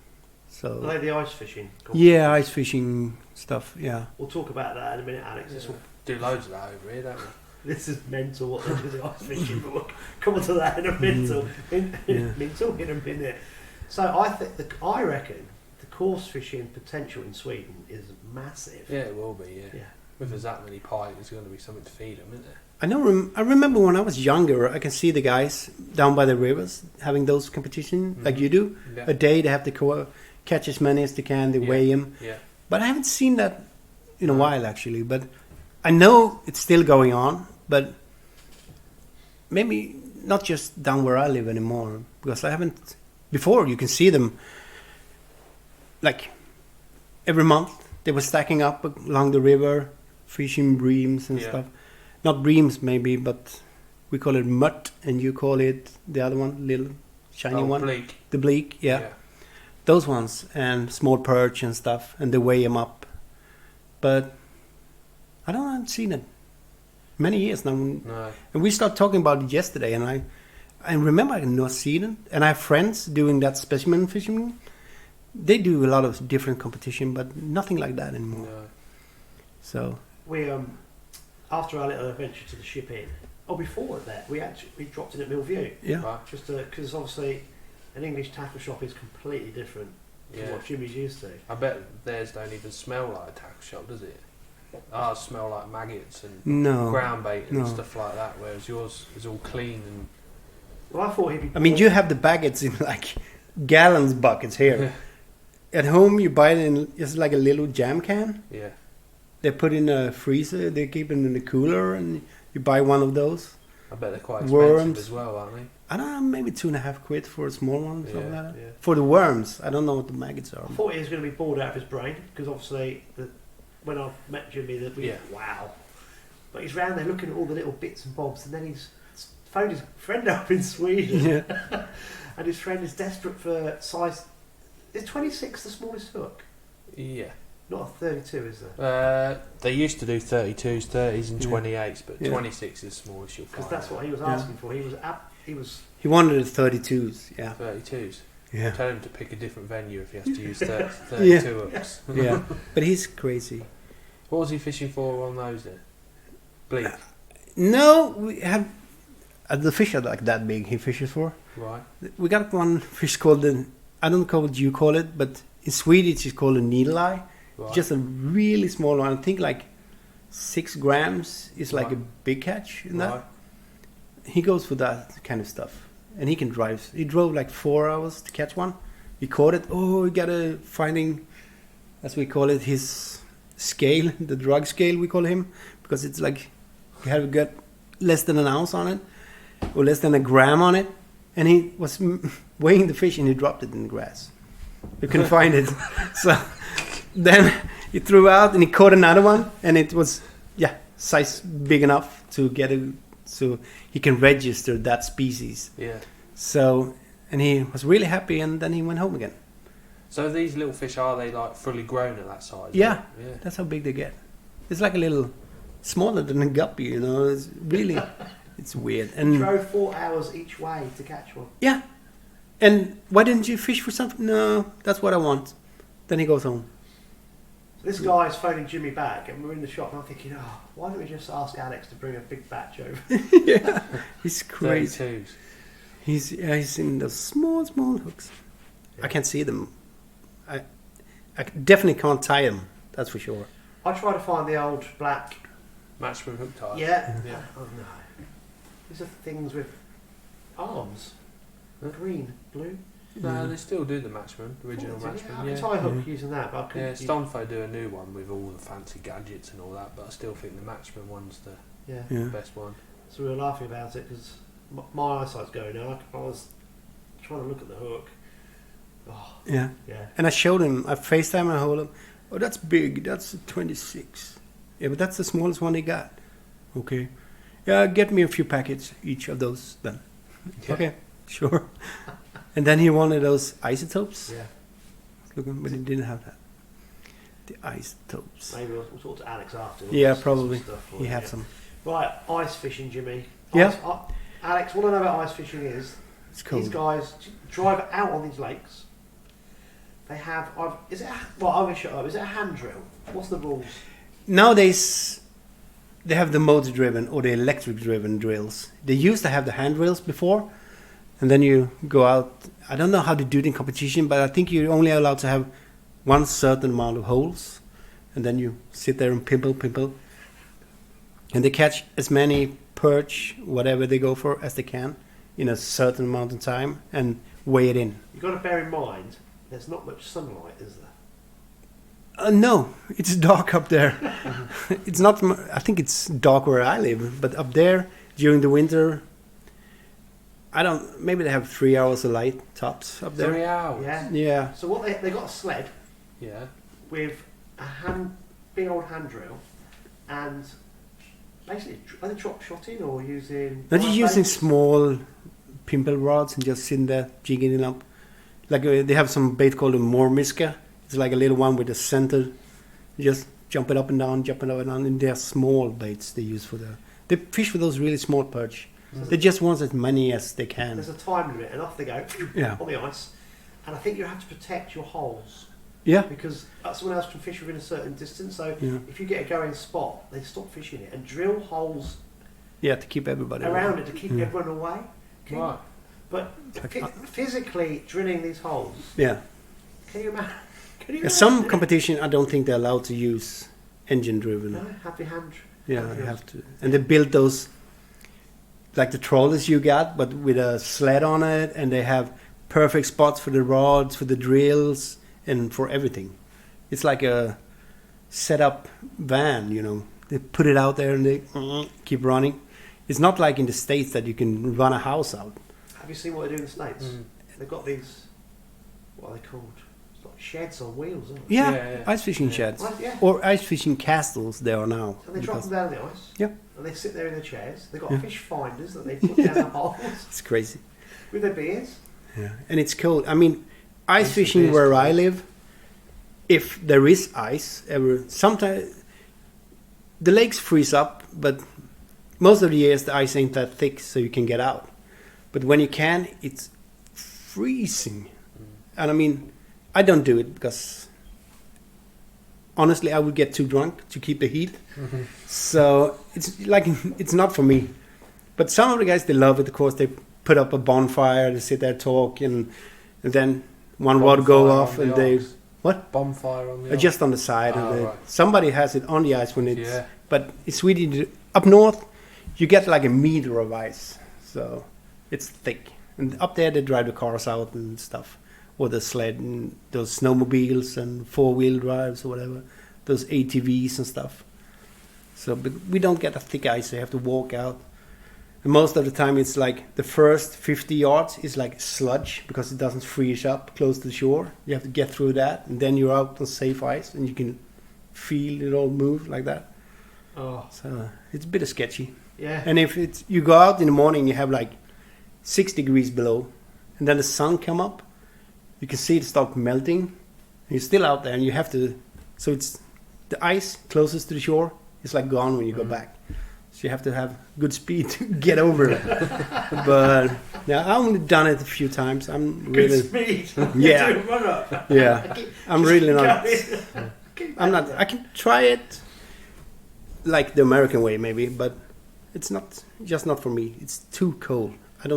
So they the ice fishing? yeah, ice fishing stuff. Yeah. We'll talk about that in a minute, Alex. Do loads of that over here, don't we? This is mental what they do with the ice fishing, but we'll come on to that in a mental, Yeah. mental in a minute. So I reckon the coarse fishing potential in Sweden is massive. Yeah, it will be, yeah. Yeah. If there's that many pike, there's going to be something to feed them, isn't there? I know. I remember when I was younger, I can see the guys down by the rivers having those competitions like you do. Yeah. A day they have to catch as many as they can. They Yeah. weigh them. Yeah. But I haven't seen that in a while actually. But I know it's still going on. But maybe not just down where I live anymore because I haven't. Before you can see them like every month they were stacking up along the river, fishing breams and Yeah. stuff. Not breams maybe, but we call it mutt, and you call it the other one, little shiny one, Bleak. the bleak. Yeah, those ones and small perch and stuff, and they weigh them up. But I haven't seen it many years now. No. And we started talking about it yesterday, and I remember I had not seen it. And I have friends doing that specimen fishing. They do a lot of different competition, but nothing like that anymore. No. So We after our little adventure to the ship in, before that we dropped in at Millview, yeah, Right. just because obviously an English tackle shop is completely different to Yeah. what Jimmy's used to. I bet theirs don't even smell like a tackle shop, does it? Ours smell like maggots and no. ground bait and No. stuff like that, whereas yours is all clean and Well, I thought he'd be. I mean, you have the baguettes in like gallons buckets here. At home, you buy it in just like a little jam can. yeah. They put in a freezer. They keep it in the cooler, and you buy one of those. I bet they're quite expensive Worms. as well, aren't they? I don't know, maybe £2.50 for a small one, something Yeah, like that. yeah. For the worms, I don't know what the maggots are. I thought he was going to be bored out of his brain because obviously when I met Jimmy, Yeah. wow. But he's round there looking at all the little bits and bobs, and then he's phoned his friend up in Sweden, Yeah, and his friend is desperate for size. Is 26 the smallest hook? Yeah. Not a 32, is there? They used to do 32s, 30s, and Yeah. 28s, but Yeah. 26 is smallest you'll Because find. that's what he was Yeah. asking for. He was. he wanted the 32s. Yeah, 32s. yeah, Tell him to pick a different venue if he has to use 32 hooks. yeah. But he's crazy. What was he fishing for on those then? Bleak. No, we have the fish are like that big. He fishes for. Right. We got one fish called the. I don't know what you call it, but in Swedish it's called a needle eye. Right. Just a really small one. I think like 6 grams is like Right. a big catch in that. Right. He goes for that kind of stuff, and he can drive. He drove like 4 hours to catch one. We caught it. Oh, we got a finding, as we call it, his scale, the drug scale we call him, because it's like you have got less than an ounce on it, or less than a gram on it, and he was weighing the fish and he dropped it in the grass. We couldn't find it, so then he threw out and he caught another one, and it was size big enough to get it, so he can register that species. Yeah. So, and he was really happy, and then he went home again. So these little fish, are they like fully grown at that size? Yeah. Yeah. That's how big they get. It's like a little smaller than a guppy, you know. It's really, it's weird. He And drove 4 hours each way to catch one. yeah, and why didn't you fish for something? No, that's what I want. Then he goes home. So this guy's phoning Jimmy back, and we're in the shop, and I'm thinking, why don't we just ask Alex to bring a big batch over? Yeah, he's crazy. 32s. He's in those small hooks. Yeah. I can't see them. I definitely can't tie them. That's for sure. I try to find the old black. Matchman hook tie. Yeah. Yeah. Oh no. These are things with arms. Green, blue. No, they still do the Matchman, original I Matchman. can Yeah. tie a hook Mhm. using that, but I Yeah, couldn't. Stonefo do a new one with all the fancy gadgets and all that, but I still think the Matchman one's the Yeah. Yeah. best one. So we were laughing about it because my eyesight's going now. I was trying to look at the hook. Oh, Yeah. yeah. And I showed him, I FaceTime and I hold him. Oh, that's big. That's a 26. Yeah, but that's the smallest one he got. Okay. Yeah, get me a few packets, each of those then. Yeah. Okay, sure. And then he wanted those isotopes. Yeah. Looking, but he didn't have that. The isotopes. Maybe we'll talk to Alex after. Yeah, Some probably. stuff for He you. have some. Right, ice fishing, Jimmy. Yeah. Alex, what I know about ice fishing is It's cool. these guys drive out on these lakes. They have. I'm going to shut up. Is it a hand drill? What's the rules? Nowadays, they have the motor-driven or the electric-driven drills. They used to have the hand drills before, and then you go out. I don't know how to do it in competition, but I think you're only allowed to have one certain amount of holes, and then you sit there and pimple, and they catch as many perch, whatever they go for, as they can in a certain amount of time, and weigh it in. You've got to bear in mind, there's not much sunlight, is there? No, it's dark up there. It's not. I think it's dark where I live, but up there during the winter, I don't. Maybe they have 3 hours of light tops up there. 3 hours. Yeah. Yeah, So what they got a sled Yeah. with a big old hand drill, and basically are they drop shotting or using? they're just wire using baits? small pimple rods and just sitting there jigging it up. Like they have some bait called a mormiska. It's like a little one with a center. You just jump it up and down, and they're small baits they use for the. They fish for those really small perch. They just want as many as they can. There's a time limit, and off they go Yeah. on the ice. And I think you have to protect your holes Yeah. Because someone else can fish within a certain distance. So Yeah. if you get a going spot, they stop fishing it and drill holes Yeah, to keep everybody around away. it to keep Yeah. everyone away. Right. But Okay. physically drilling these holes, Yeah. can you imagine? Yeah, some competition, I don't think they're allowed to use engine-driven. No, happy hand. Yeah, hand you drills. have to. And they build those, like the trawlers you got, but with a sled on it, and they have perfect spots for the rods, for the drills, and for everything. It's like a set-up van, you know. They put it out there and they keep running. It's not like in the States that you can run a house out. Have you seen what they do in the States? Mm. They've got these, what are they called? It's like sheds on wheels, aren't they? Yeah, Yeah. ice fishing Yeah. sheds. Right, yeah. Or ice fishing castles there are now. And they drop because them down in the ice. Yeah. And they sit there in their chairs. They've got Yeah. fish finders that they put down the holes it's crazy. with their beers. Yeah, and it's cold. I mean, ice It's the fishing best where place. I live, if there is ice ever, sometimes the lakes freeze up, but most of the years the ice ain't that thick, so you can get out. But when you can, it's freezing. And I mean, I don't do it because honestly, I would get too drunk to keep the heat. So it's like it's not for me. But some of the guys, they love it. Of course, they put up a bonfire, they sit there talk, and then one rod go Bonfire off, on and the they ice. what? Bonfire on the ice. Just on the side. Oh, and right. Somebody has it on the ice when it's. Yeah. But in Sweden, up north, you get like a meter of ice, so it's thick. And up there, they drive the cars out and stuff, or the sled and those snowmobiles and 4-wheel drives or whatever, those ATVs and stuff. So, but we don't get a thick ice. So you have to walk out. And most of the time, it's like the first 50 yards is like sludge because it doesn't freeze up close to the shore. You have to get through that, and then you're out on safe ice, and you can feel it all move like that. Oh, So it's a bit sketchy. yeah. And if it's you go out in the morning, you have like 6 degrees below, and then the sun come up, you can see it start melting. And you're still out there, and you have to. So it's the ice closest to the shore is like gone when you go back. So you have to have good speed to get over it. But yeah, I've only done it a few times. I'm Good really, speed. Yeah. Do a run up. yeah, I'm really not. Keep I'm that not. I can try it like the American way, maybe, but it's not just not for me. It's too cold. I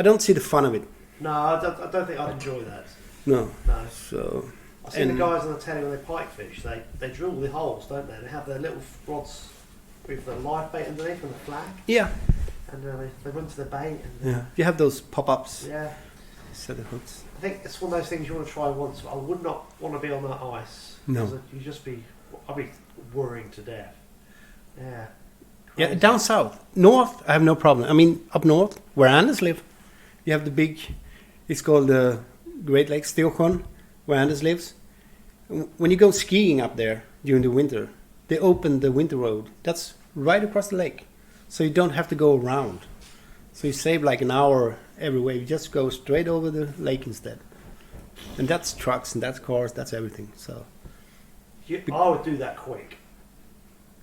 don't see the fun of it. No, I don't think I'd enjoy that. No. No. So I've seen And- the guys on the telly when they pike fish. They drill the holes, don't they? They have their little rods with the live bait underneath and the flag, yeah, and they run to the bait. And yeah. You have those pop-ups, yeah. set of hooks. I think it's one of those things you want to try once. But I would not want to be on that ice. No. 'Cause you'd just be. I'd be worrying to death. Yeah. Yeah, Crazy. down south, north, I have no problem. I mean, up north, where Anders live, you have the big. It's called the Great Lakes, Stockholm, where Anders lives. When you go skiing up there during the winter, they open the winter road. That's right across the lake, so you don't have to go around. So you save like an hour every way. You just go straight over the lake instead, and that's trucks and that's cars, that's everything. So I would do that quick.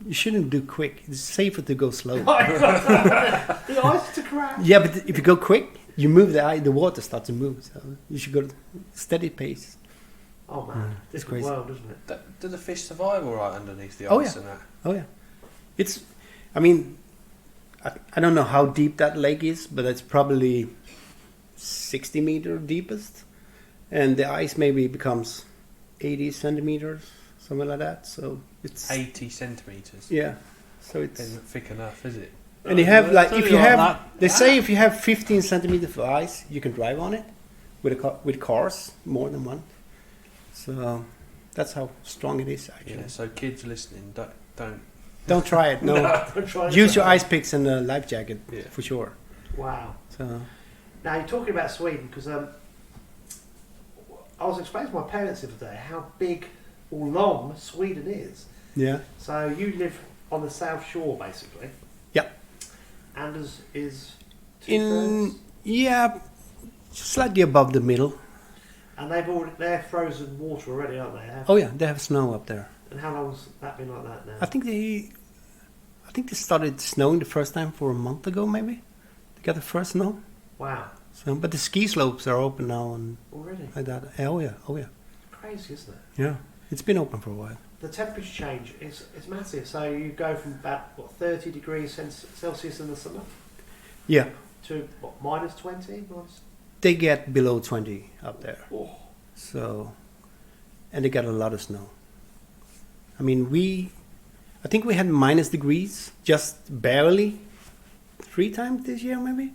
you shouldn't do quick. It's safer to go slow. The ice to crack. Yeah, but if you go quick, you move the water starts to move. So you should go steady pace. Oh man, It's different crazy. world, isn't it? Do the fish survive all right underneath the Oh, ice yeah. and that? Oh yeah, it's. I mean, I don't know how deep that lake is, but it's probably 60 meter deepest, and the ice maybe becomes 80 centimeters, something like that. So it's 80 centimetres. yeah. So it's Isn't thick enough, is it? and you have like Tell if you you on have that. they say if you have 15 centimeters of ice, you can drive on it with cars, more than one. So that's how strong it is actually. Yeah. So kids listening, don't. Don't try it. No. Don't try Use your to- ice picks and a life jacket Yeah. for sure. Wow. So Now you're talking about Sweden because I was explaining to my parents the other day how big or long Sweden is. yeah, So you live on the south shore, basically. Yeah. Anders is in two-thirds, yeah, slightly above the middle. and they're frozen water already, aren't they? Oh yeah, they have snow up there. And how long's that been like that now? I think they started snowing the first time for a month ago, maybe. They got the first snow. Wow. So, but the ski slopes are open now and Already. like that. Oh yeah, oh yeah. crazy, isn't it? Yeah, it's been open for a while. The temperature change is massive. So you go from about 30 degrees Celsius in the summer Yeah, to what, minus 20? they get below 20 up there. Oh. So, and they got a lot of snow. I mean, I think we had minus degrees, just barely, 3 times this year maybe.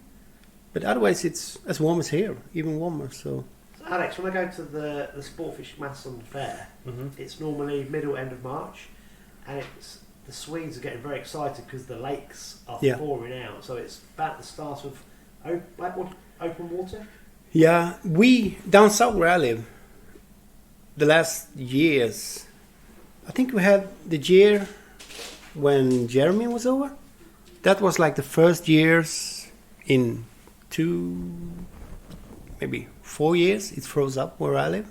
But otherwise it's as warm as here, even warmer. So Alex, when I go to the Sport Fishing Masson Fair, it's normally middle, end of March, and the Swedes are getting very excited because the lakes are pouring out. So it's about the start of open water. yeah, we down south where I live, the last years, I think we had the year when Jeremy was over. That was like the first years in maybe 4 years it froze up where I live.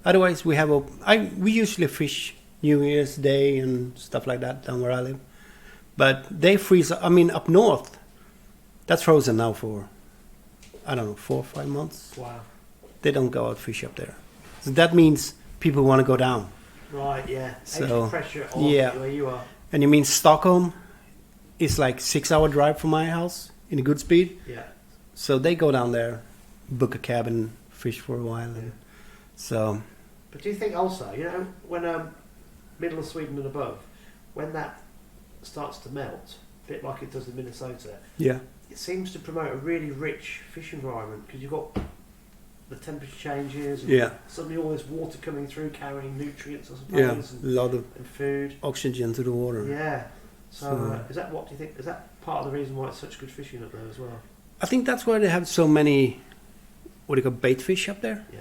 Otherwise we usually fish New Year's Day and stuff like that down where I live. But they freeze, I mean up north, that's frozen now for, I don't know, 4 or 5 months. Wow. They don't go out fish up there. So that means people want to go down. Right, yeah. So, extra pressure on where you are. And you mean Stockholm is like 6-hour drive from my house in a good speed. Yeah. So they go down there, book a cabin, fish for a while. And so. But do you think also, when middle of Sweden and above, when that starts to melt, a bit like it does in Minnesota, Yeah. it seems to promote a really rich fish environment because you've got the temperature changes and suddenly all this water coming through carrying nutrients, I suppose, Yeah, a lot of and food. oxygen to the water. Yeah. So is that what do you think? Is that part of the reason why it's such good fishing up there as well? I think that's why they have so many, what do you call, bait fish up there. Yeah.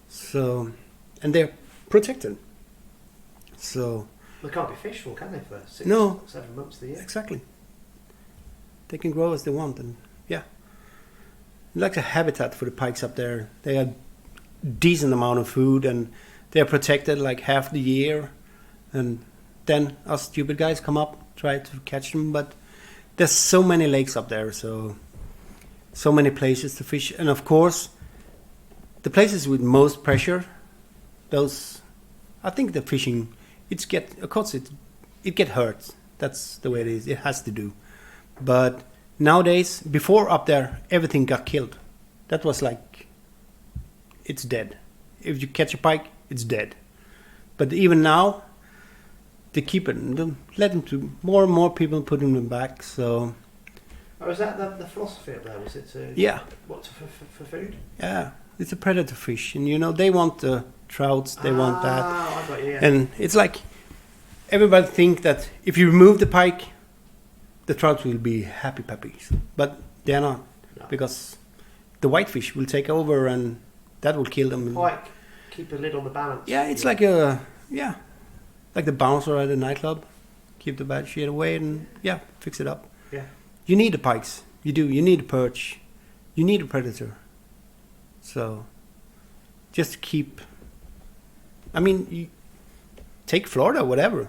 So, and they're protected. So. They can't be fished for, can they, for 6 7 months of the year? Exactly. They can grow as they want, and like a habitat for the pikes up there. They have decent amount of food, and they're protected like half the year. And then us stupid guys come up, try to catch them. But there's so many lakes up there, so many places to fish. And of course, the places with most pressure, those, I think the fishing, it get hurt. That's the way it is. It has to do. But nowadays, before up there, everything got killed. That was like, it's dead. If you catch a pike, it's dead. But even now, they keep it and let them to more and more people putting them back. So. Oh, is that the philosophy up there? Was it to what for food? Yeah, it's a predator fish, and they want the trouts, they want that. I got you. Yeah. And it's like everybody think that if you remove the pike, the trout will be happy puppies, but they're not, because the whitefish will take over and that will kill them. Pike keep a lid on the balance. Yeah, it's like like the bouncer at a nightclub, keep the bad shit away and fix it up. Yeah. You need the pikes, you do. You need a perch, you need a predator. So, just to keep. I mean, you take Florida, whatever.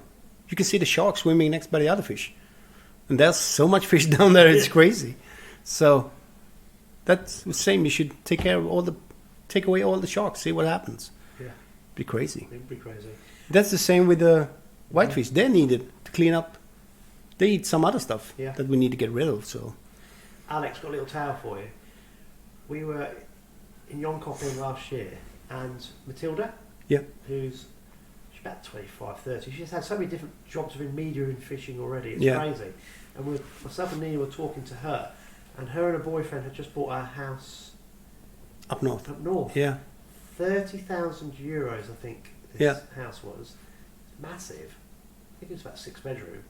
You can see the shark swimming next by the other fish. And there's so much fish down there, it's crazy. So, that's the same. You should take away all the sharks, see what happens. Yeah. Be crazy. It'd be crazy. That's the same with the whitefish. They're needed to clean up. They eat some other stuff that we need to get rid of. So, Alex, got a little tale for you. We were in Jonkoping last year, and Matilda, who's she's about 25, 30. She's had so many different jobs within media and fishing already. It's crazy. And myself and Nina were talking to her, and her boyfriend had just bought a house up north. Yeah. 30,000 euros, I think this house was. Massive. I think it was about 6-bedroom.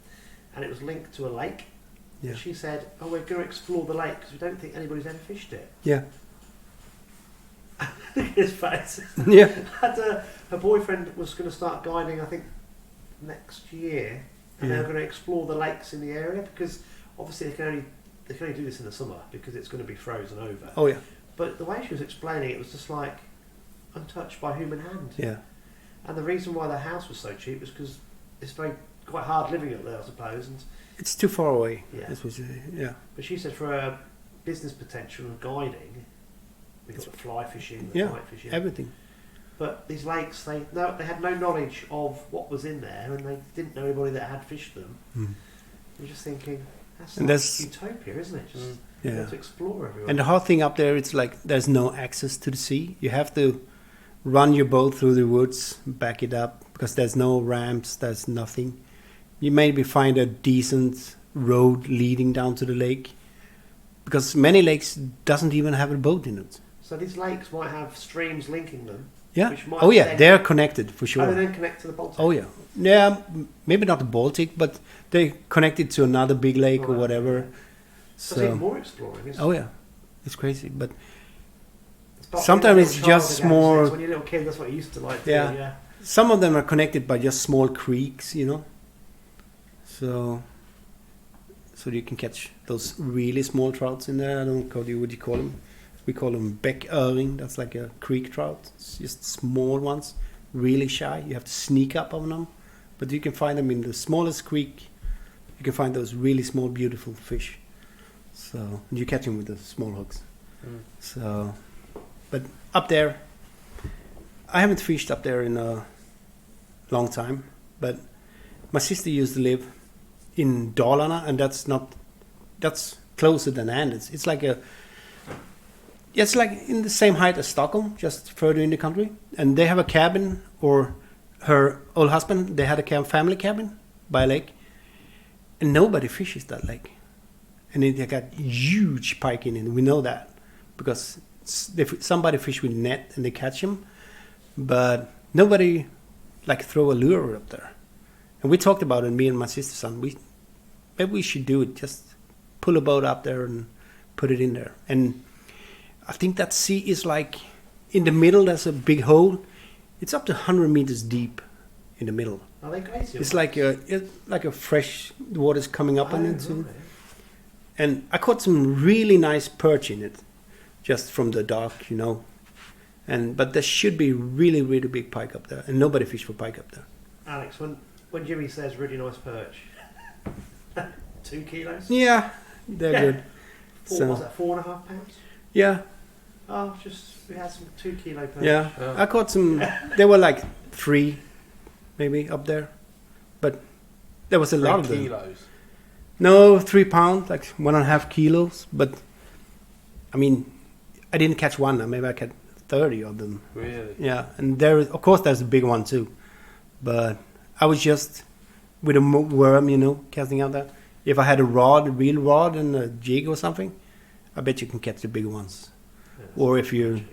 And it was linked to a lake. Yeah. And she said, we're going to explore the lake because we don't think anybody's ever fished it. Yeah. Look at his face. Yeah. And, her boyfriend was going to start guiding, I think, next year. And they were going to explore the lakes in the area because obviously they can only do this in the summer because it's going to be frozen over. Oh, yeah. But the way she was explaining it was just like untouched by human hand. Yeah. And the reason why the house was so cheap was because it's quite hard living up there, I suppose. And it's too far away. Yeah. But she said for a business potential of guiding, we've got the fly fishing, the night fishing. Everything. But these lakes, they had no knowledge of what was in there, and they didn't know anybody that had fished them. You're just thinking, that's utopia, isn't it? Just to explore everywhere. And the hard thing up there, it's like there's no access to the sea. You have to run your boat through the woods, back it up, because there's no ramps, there's nothing. You maybe find a decent road leading down to the lake, because many lakes doesn't even have a boat in it. So these lakes might have streams linking them. Yeah. Oh yeah, they're connected for sure. Oh, they then connect to the Baltic. Oh yeah. Yeah, maybe not the Baltic, but they connected to another big lake or whatever. So it's even more exploring, isn't it? Oh yeah, it's crazy, but sometimes it's just more. When you're a little kid, that's what you used to like. Yeah. Some of them are connected by just small creeks, you know. So you can catch those really small trouts in there. I don't know what you call them. We call them bäcköring. That's like a creek trout. It's just small ones, really shy. You have to sneak up on them, but you can find them in the smallest creek. You can find those really small, beautiful fish. So you catch them with the small hooks. So, but up there, I haven't fished up there in a long time. But my sister used to live in Dalarna, and that's closer than Anders. It's like in the same height as Stockholm, just further in the country. And they have a cabin, or her old husband, they had a family cabin by a lake. And nobody fishes that lake. And they got huge pike in it. We know that because somebody fish with net and they catch them. But nobody throw a lure up there. And we talked about it, me and my sister's son. Maybe we should do it. Just pull a boat up there and put it in there. And I think that sea is in the middle. There's a big hole. It's up to 100 meters deep in the middle. Are they crazy? It's like a fresh water's coming up on it too. And I caught some really nice perch in it, just from the dark, you know. But there should be really, really big pike up there, and nobody fish for pike up there. Alex, when Jimmy says really nice perch, 2 kilos? Yeah, they're good. Was that 4.5 pounds? Yeah. Oh, we had some 2 kilo perch. Yeah, I caught some. They were 3, maybe up there, but there was a lot of them. Kilos. No, 3 pounds, 1.5 kilos. But I mean, I didn't catch one. Maybe I caught 30 of them. Really? Yeah, and of course, there's a big one too. But I was just with a worm, you know, casting out that. If I had a real rod, and a jig or something, I bet you can catch the big ones. Yeah, or if you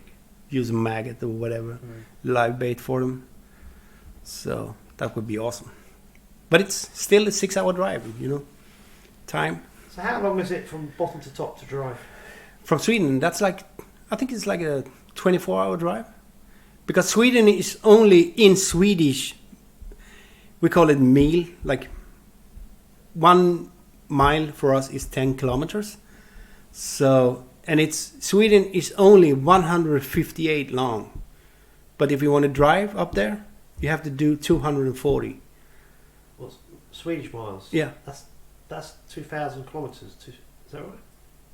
use a maggot or whatever, live bait for them. So that would be awesome. But it's still a 6-hour drive, you know, time. So how long is it from bottom to top to drive? From Sweden, that's I think it's a 24-hour drive. Because Sweden is only in Swedish, we call it mil, 1 mile for us is 10 kilometers. So, and Sweden is only 158 long. But if you want to drive up there, you have to do 240. Well, Swedish miles? Yeah. That's 2,000 kilometers. Is that right?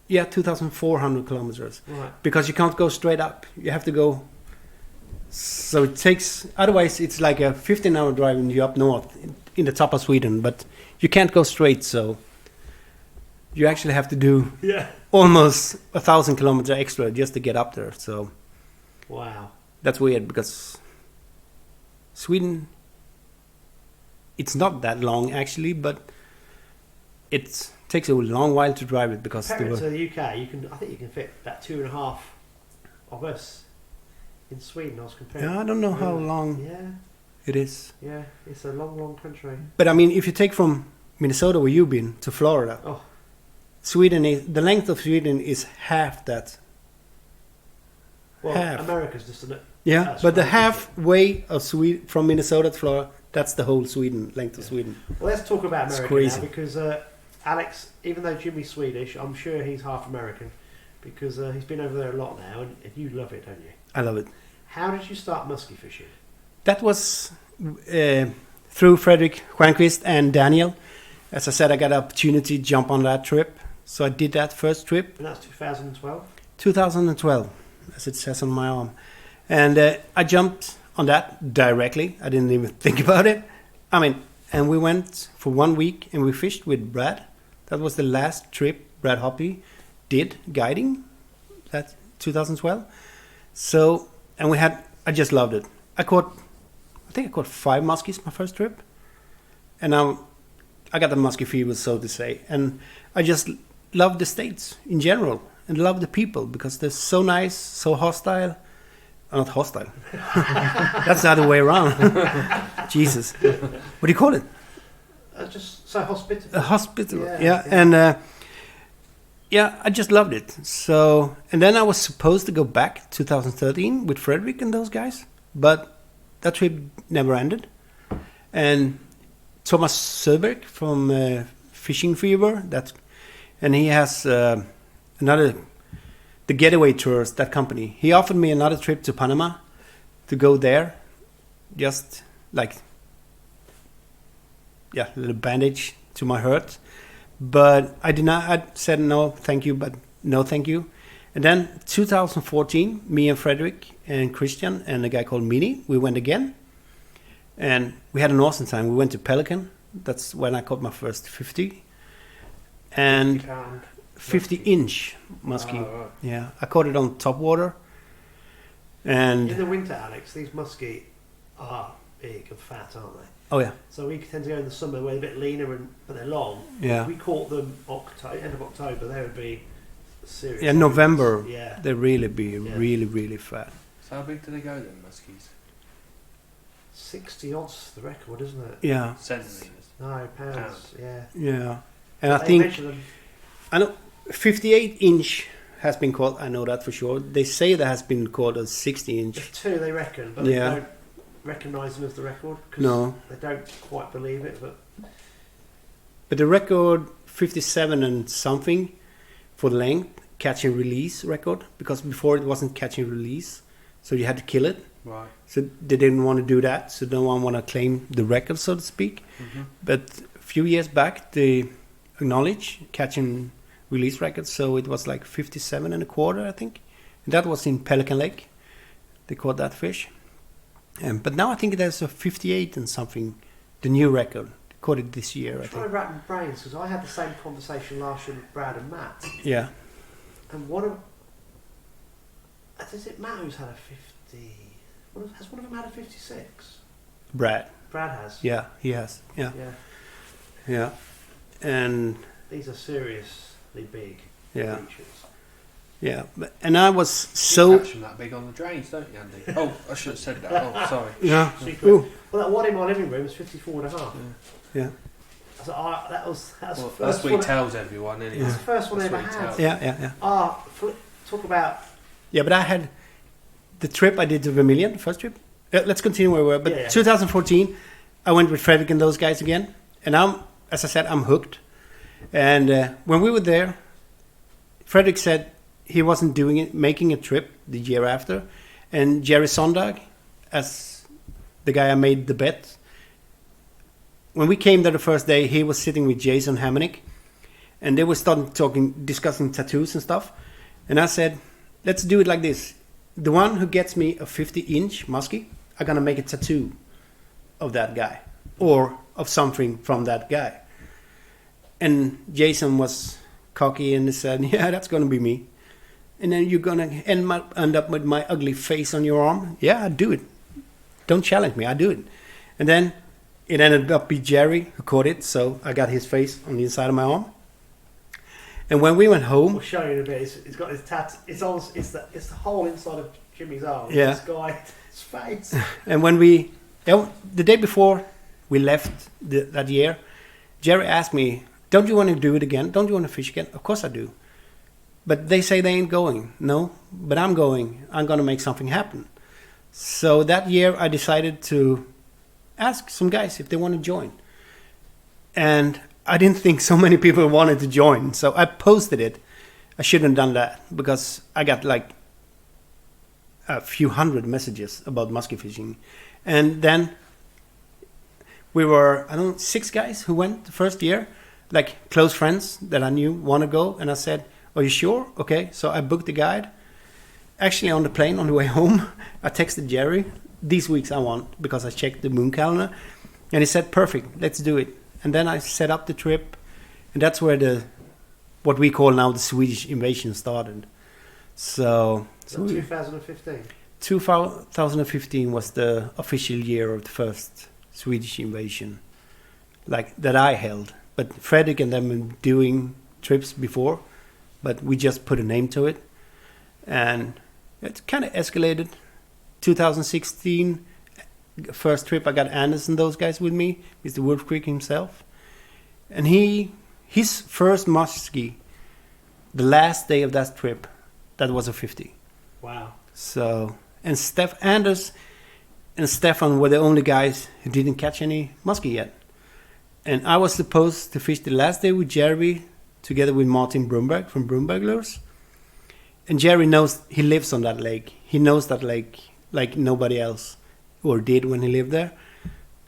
Yeah, 2,400 kilometers. Right. Because you can't go straight up. You have to go. So it takes, otherwise it's like a 15-hour drive and you're up north in the top of Sweden, but you can't go straight, so you actually have to do almost 1,000 kilometers extra just to get up there. So wow, that's weird because Sweden, it's not that long actually, but it takes a long while to drive it because compared to the UK, I think you can fit about 2.5 of us in Sweden. I was comparing. Yeah, I don't know how long it is. Yeah, it's a long, long country. But I mean, if you take from Minnesota, where you've been, to Florida, the length of Sweden is half that. Well, half. America's just a Yeah, but the halfway of Sweden from Minnesota to Florida, that's the whole length of Sweden. Well, let's talk about America crazy. now because Alex, even though Jimmy's Swedish, I'm sure he's half American because he's been over there a lot now, and you love it, don't you? I love it. How did you start musky fishing? That was through Fredrik Stjernquist and Daniel. As I said, I got an opportunity to jump on that trip. So I did that first trip. And that's 2012? 2012, as it says on my arm. And I jumped on that directly. I didn't even think about it. I mean, and we went for 1 week and we fished with Brad. That was the last trip Brad Hoppy did guiding, that 2012. So, and I just loved it. I think I caught 5 muskies my first trip. And now I got the musky fever, so to say. And I just love the States in general and love the people because they're so nice, so hostile. Not hostile. That's the other way around. Jesus. What do you call it? Just so hospitable. Hospitable, yeah. And I just loved it. So, and then I was supposed to go back 2013 with Frederick and those guys, but that trip never ended. And Thomas Söberg from Fishing Fever, and he has the Getaway Tours, that company. He offered me another trip to Panama to go there, just like, a little bandage to my hurt. But I did not. I said no, thank you, but no, thank you. And then 2014, me and Frederick and Christian and a guy called Mini, we went again, and we had an awesome time. We went to Pelican. That's when I caught my first 50, and 50-inch muskie. Oh, right. Yeah, I caught it on top water. And in the winter, Alex, these muskie are big and fat, aren't they? oh yeah, So we tend to go in the summer where they're a bit leaner but they're long. yeah, We caught them end of October. They would be serious. yeah. November, Yeah. they really be really fat. So how big do they go then, muskies? 60 odds the record, isn't it? Yeah, Centimetres. No, pounds. Yeah. yeah. And I They think measure them. I know 58-inch has been caught. I know that for sure. They say there has been caught a 60-inch. There's 2 they reckon, but Yeah. they don't recognise them as the record because No, they don't quite believe it. but the record 57 and something for length, catch and release record, because before it wasn't catch and release, so you had to kill it. Right. So they didn't want to do that. So no one want to claim the record, so to speak. Mm-hmm. But a few years back, they acknowledged catch and release records. So it was like 57 and a quarter, I think. And that was in Pelican Lake. They caught that fish. But now I think there's a 58 and something, the new record. They caught it this year, I I'm trying think. to wrap my brains because I had the same conversation last year with Brad and Matt. Yeah. And one of... Is it Matt who's had a 50... Has one of them had a 56? Brad. Brad has. Yeah, he has. Yeah. Yeah. Yeah. And These are seriously big yeah. creatures. Yeah. And I was You so... catch them that big on the drains, don't you, Andy? Oh, I should have said that. Oh, sorry. Yeah. Secret. Ooh. Well, that one in my living room was 54 and a half. Yeah. So that was the Well, first that's what one. he tells everyone, isn't it? That's the first one I That's ever what he had. tells. Yeah. Talk about... Yeah, but I had the trip I did to Vermilion, the first trip. Let's continue where we were. But Yeah. 2014, I went with Frederick and those guys again. And as I said, I'm hooked. And when we were there, Frederick said he wasn't making a trip the year after. And Jerry Sondag, as the guy I made the bet, when we came there the first day, he was sitting with Jason Hamonic. And they were discussing tattoos and stuff. And I said, let's do it like this. The one who gets me a 50-inch muskie, I'm going to make a tattoo of that guy. Or of something from that guy. And Jason was cocky and said, yeah, that's going to be me. And then you're going to end up with my ugly face on your arm? Yeah, I'd do it. Don't challenge me, I'd do it. And then it ended up be Jerry who caught it, so I got his face on the inside of my arm. And when we went home... We'll show you in a bit. It's got his tattoo. It's the whole inside of Jimmy's arm. Yeah. This guy, his face. And when the day before we left that year, Jerry asked me, don't you want to do it again? Don't you want to fish again? Of course I do. But they say they ain't going. No, but I'm going. I'm going to make something happen. So that year I decided to ask some guys if they want to join. And I didn't think so many people wanted to join. So I posted it. I shouldn't have done that because I got like a few hundred messages about musky fishing. And then we were, 6 guys who went the first year, like close friends that I knew want to go. And I said, are you sure? Okay. So I booked the guide. Actually, on the plane on the way home, I texted Jerry these weeks I want, because I checked the moon calendar. And he said, perfect, let's do it. And then I set up the trip, and that's where what we call now the Swedish invasion started. So 2015. 2015 was the official year of the first Swedish invasion, like that I held. But Fredrik and them been doing trips before, but we just put a name to it, and it kind of escalated. 2016, first trip I got Anders and those guys with me, Mr. Wolf Creek himself, and his first musky, the last day of that trip, that was a 50. Wow. So, and Anders and Stefan were the only guys who didn't catch any musky yet. And I was supposed to fish the last day with Jerry together with Martin Brumberg from Brumberg Lures. And Jerry knows, he lives on that lake. He knows that lake like nobody else, or did when he lived there.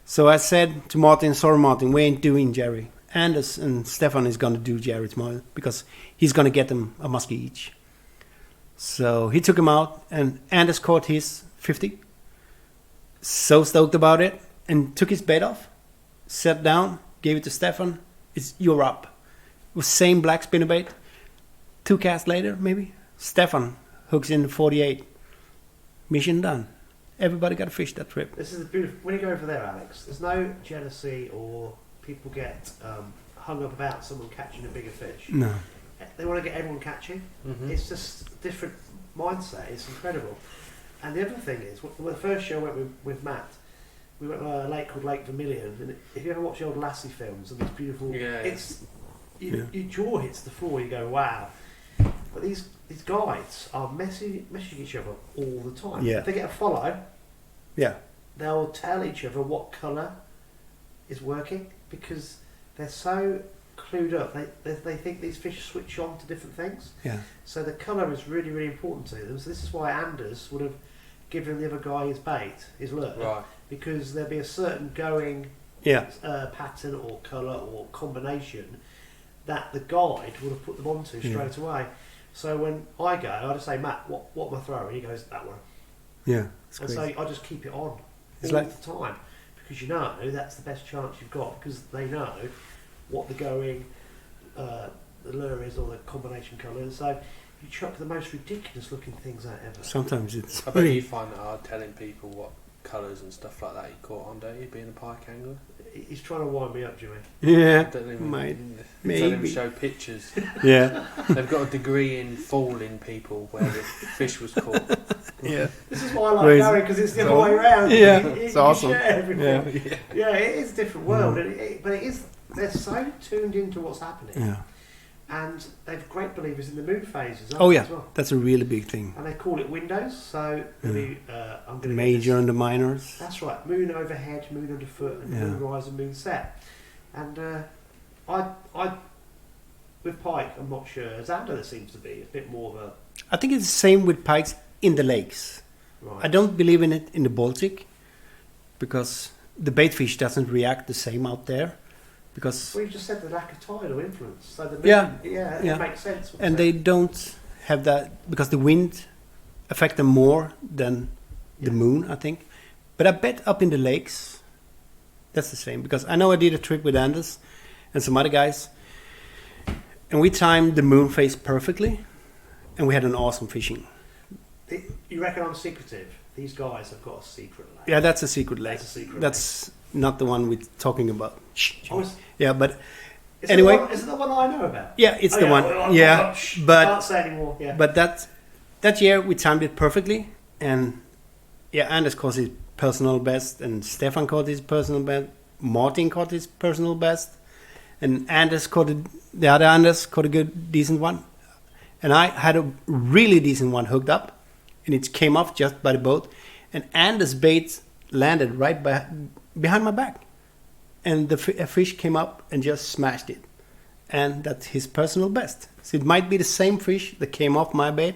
So I said to Martin, sorry Martin, we ain't doing Jerry. Anders and Stefan is going to do Jerry tomorrow, because he's going to get them a musky each. So he took him out, and Anders caught his 50. So stoked about it, and took his bait off, sat down, gave it to Stefan. You're up. It was same black spinnerbait. 2 casts later, maybe, Stefan hooks in the 48. Mission done. Everybody got a fish that trip. This is beautiful. When you go over there, Alex, there's no jealousy or people get hung up about someone catching a bigger fish. No. They want to get everyone catching. Mm-hmm. It's just a different mindset. It's incredible. And the other thing is, the first year I went with Matt, we went to a lake called Lake Vermilion, and if you ever watch the old Lassie films and these beautiful, your jaw hits the floor. You go, wow. But these guides are messaging each other all the time. Yeah. If they get a follow, they'll tell each other what colour is working, because they're so clued up. They think these fish switch on to different things. Yeah. So the colour is really, really important to them. So this is why Anders would have given the other guy his bait, his lure, Right. because there'd be a certain going pattern or colour or combination that the guide would have put them onto straight away. So when I go, I just say, Matt, what am I throwing? He goes, that one. Yeah. And so I just keep it on It's all like- the time, because you know that's the best chance you've got, because they know what the going the lure is, or the combination colours. So you chuck the most ridiculous looking things out ever. Sometimes it's... I bet you find it hard telling people what colours and stuff like that you caught on, don't you, being a pike angler? He's trying to wind me up, Jimmy. Yeah. Don't even, Might. Don't even Maybe. show pictures. Yeah. They've got a degree in fooling people where the fish was caught. Yeah. This is why I like Crazy. going, because it's the other way around. Yeah, You it's can awesome. share everything. Yeah. Yeah, it is a different world, but it is. They're so tuned into what's happening, Yeah. and they're great believers in the moon phases. Oh, yeah. As well. That's a really big thing. And they call it windows. So Yeah. I'm The going major and the minors. That's right. Moon overhead, moon underfoot, and Yeah. moon rise and moon set. And I with pike, I'm not sure. Xander, there seems to be a bit more of a I think it's the same with pikes in the lakes. right. I don't believe in it in the Baltic, because the bait fish doesn't react the same out there. Because Well, you just said the lack of tidal influence. So the moon, Yeah. it makes sense. and they don't have that, because the wind affect them more than the moon, I think. But I bet up in the lakes, that's the same. Because I know I did a trip with Anders and some other guys, and we timed the moon phase perfectly, and we had an awesome fishing. You reckon I'm secretive? These guys have got a secret lake. Yeah, that's a secret lake. That's a secret That's not the one we're talking about. Shh, Oh, is yeah, but it anyway. the one, is it the one I know about? yeah, it's Oh, the yeah, one. well, Yeah, but can't say anymore. Yeah. But that year we timed it perfectly, and Anders caught his personal best, and Stefan caught his personal best, Martin caught his personal best, and the other Anders caught a good, decent one, and I had a really decent one hooked up, and it came off just by the boat, and Anders' bait landed right behind my back, and a fish came up and just smashed it. And that's his personal best. So it might be the same fish that came off my bait,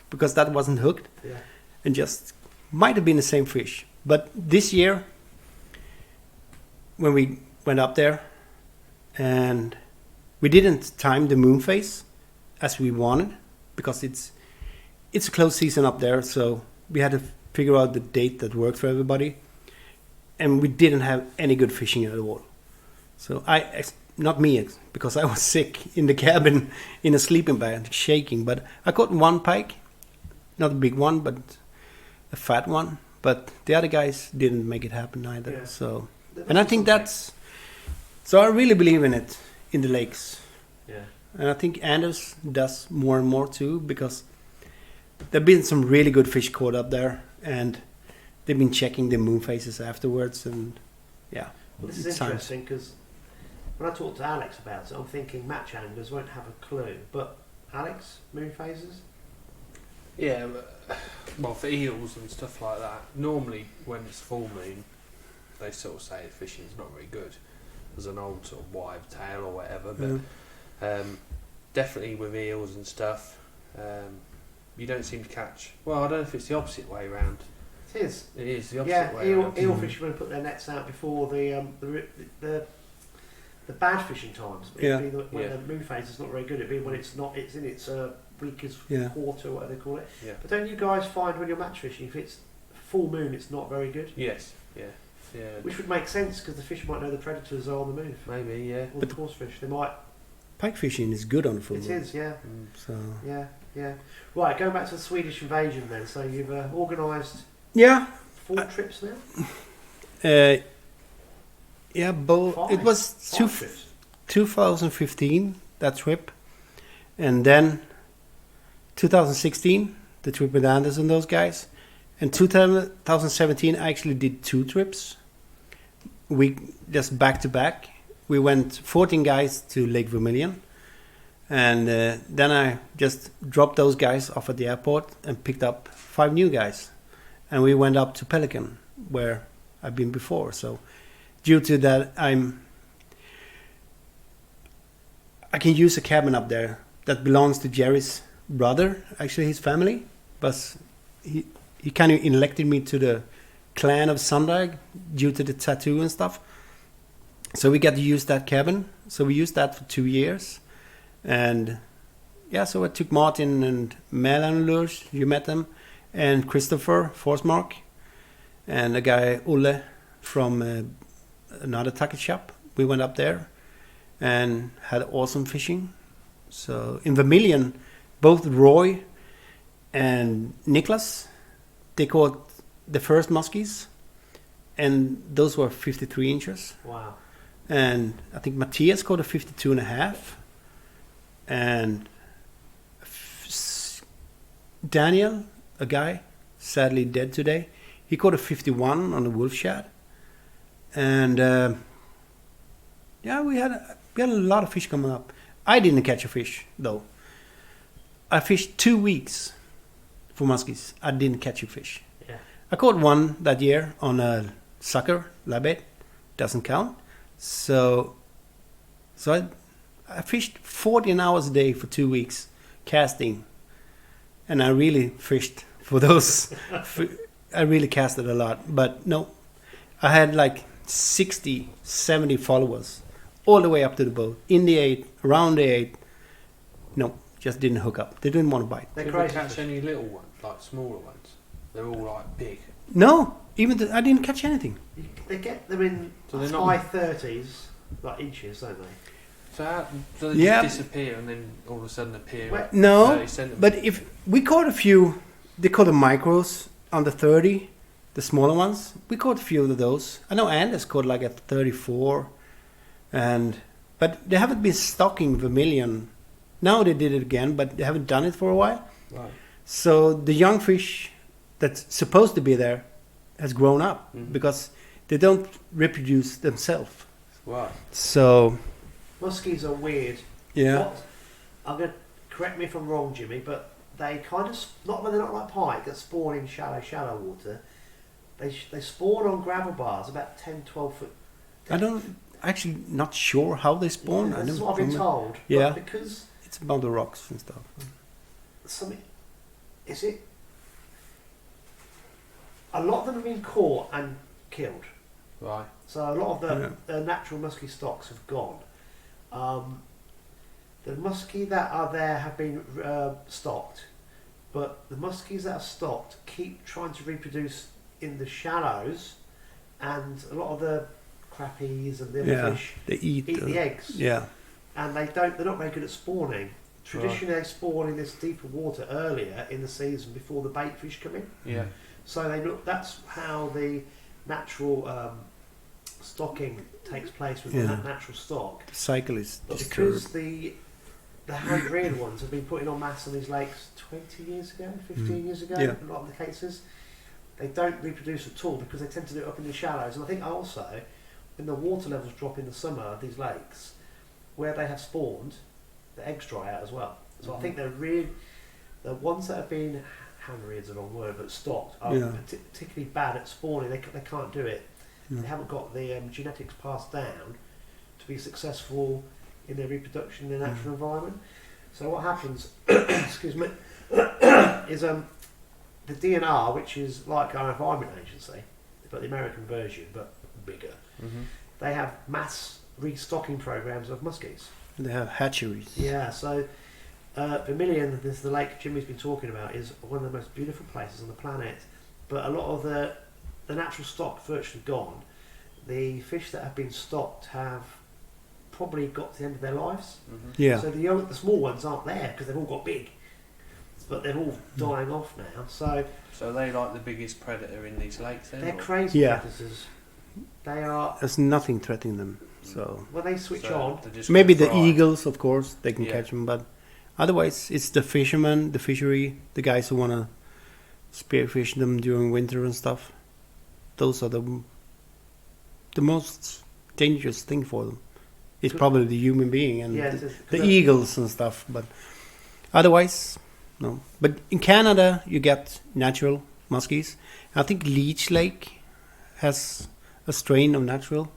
because that wasn't hooked, yeah. and just might have been the same fish. But this year, when we went up there, and we didn't time the moon phase as we wanted, because it's a close season up there, so we had figure out the date that worked for everybody. And we didn't have any good fishing at all. So not me, because I was sick in the cabin in a sleeping bag, shaking. But I caught one pike, not a big one, but a fat one. But the other guys didn't make it happen either. Yeah. So, and I think that's. So I really believe in it in the lakes, Yeah. and I think Anders does more and more too, because there've been some really good fish caught up there, and they've been checking the moon phases afterwards, and yeah. Well, this is it's interesting because when I talked to Alex about it, I'm thinking match anglers won't have a clue. But Alex, moon phases? Yeah, well, for eels and stuff like that, normally when it's full moon, they sort of say the fishing's not very good. There's an old sort of wide tail or whatever, but definitely with eels and stuff, you don't seem to catch. Well, I don't know if it's the opposite way around. It is. It is the opposite way Yeah, around. eel fishermen put their nets out before the bad fishing times. Yeah. It'd be when the moon phase is not very good. It'd be when it's not. It's in its weakest quarter, whatever they call it. Yeah. But don't you guys find when you're match fishing, if it's full moon, it's not very good? Yes. Yeah. Yeah. Which would make sense because the fish might know the predators are on the move. Maybe. Yeah. Or the coarse fish, they might. Pike fishing is good on the full It moon. is, yeah. So Yeah. Right, going back to the Swedish invasion then. So you've organised yeah, 4 trips now? yeah, both. It Five. was 5 trips. 2015 that trip, and then 2016 the trip with Anders and those guys, and 2017 I actually did 2 trips. We just back to back. We went 14 guys to Lake Vermilion, and then I just dropped those guys off at the airport and picked up 5 new guys, and we went up to Pelican where I've been before. So due to that, I can use a cabin up there that belongs to Jerry's brother, actually his family, but he kind of elected me to the clan of Sundag due to the tattoo and stuff. So we got to use that cabin. So we used that for 2 years. And yeah, so I took Martin and Melon Lurs, you met them, and Christopher Forsmark, and a guy, Olle, from another tackle shop. We went up there and had awesome fishing. So in Vermilion, both Roy and Niklas, they caught the first muskies, and those were 53 inches. Wow. And I think Matthias caught a 52 and a half. And Daniel, a guy, sadly dead today, he caught a 51 on the wolf shad. And yeah, we had a lot of fish coming up. I didn't catch a fish though. I fished 2 weeks for muskies. I didn't catch a fish. Yeah. I caught one that year on a sucker labet. Doesn't count. So I fished 14 hours a day for 2 weeks casting, and I really fished for those. I really casted a lot, but no, I had like 60, 70 followers all the way up to the boat, in the 8, around the 8. No, just didn't hook up. They didn't want to bite. They're Did you crazy. catch any little ones, like smaller ones? They're all like big. No, I didn't catch anything. They get them in So they're not- high 30s, like inches, don't they? So how do they Yeah. just disappear and then all of a sudden appear? Well, at No, 30 centimeters? but if we caught a few, they caught the micros under 30, the smaller ones. We caught a few of those. I know Anders caught like a 34, but they haven't been stocking Vermilion. Now they did it again, but they haven't done it for a while. Right. So the young fish that's supposed to be there has grown up Mhm. because they don't reproduce themselves. Right. So Muskies are weird. yeah, What, I'm going to correct me if I'm wrong, Jimmy, but they kind of not when they're not like pike that spawn in shallow water. They spawn on gravel bars about 10, 12 foot. I don't actually not sure how they spawn. Yeah, I that's don't what I've been remember. told. Yeah. But because It's about the rocks and stuff. something is it. A lot of them have been caught and killed. Right. So a lot of the natural musky stocks have gone. The musky that are there have been stocked, but the muskies that are stocked keep trying to reproduce in the shallows, and a lot of the crappies and the other fish they eat the eggs. Yeah. And they're not very good at spawning. Traditionally, they spawn in this deeper water earlier in the season before the bait fish come in. Yeah. So that's how the natural stocking takes place with that natural stock. The cycle is But disturbed. because the hand-reared ones have been putting on mass on these lakes 20 years ago, 15 years ago, in a lot of the cases, they don't reproduce at all because they tend to do it up in the shallows. And I think also, when the water levels drop in the summer of these lakes, where they have spawned, the eggs dry out as well. So I think the ones that have been, hand-reared's the wrong word, but stocked, are particularly bad at spawning. They can't do it. They haven't got the genetics passed down to be successful in their reproduction in their natural environment. So what happens, excuse me, is the DNR, which is like our Environment Agency, but the American version, but bigger. They have mass restocking programs of muskies. And they have hatcheries. Yeah, so Vermilion, this is the lake Jimmy's been talking about, is one of the most beautiful places on the planet. But a lot of the natural stock virtually gone. The fish that have been stocked have probably got to the end of their lives. Yeah. So the small ones aren't there because they've all got big, but they're all dying off now. So they like the biggest predator in these lakes. Then, they're crazy predators. They are. There's nothing threatening them. So when they switch on, maybe the eagles, of course, they can catch them, but otherwise it's the fishermen, the fishery, the guys who want to spearfish them during winter and stuff. Those are the most dangerous thing for them. It's probably the human being and the eagles and stuff, but otherwise, no. But in Canada, you get natural muskies. I think Leech Lake has a strain of natural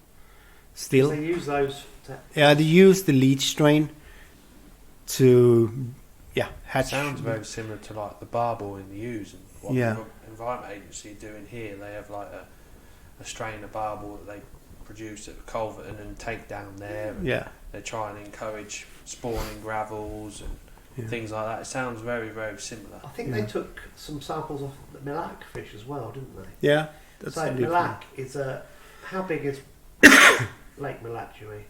still. They use those. They use the Leech strain to hatch. Sounds very similar to like the barbel in the ewes and what the Environment Agency are doing here. They have like a strain of barbel that they produce at Culverton and take down there. And they try and encourage spawning gravels and things like that. It sounds very, very similar. I think they took some samples of the Millac fish as well, didn't they? Yeah. That's so Millac is how big is Lake Millac, Jimmy?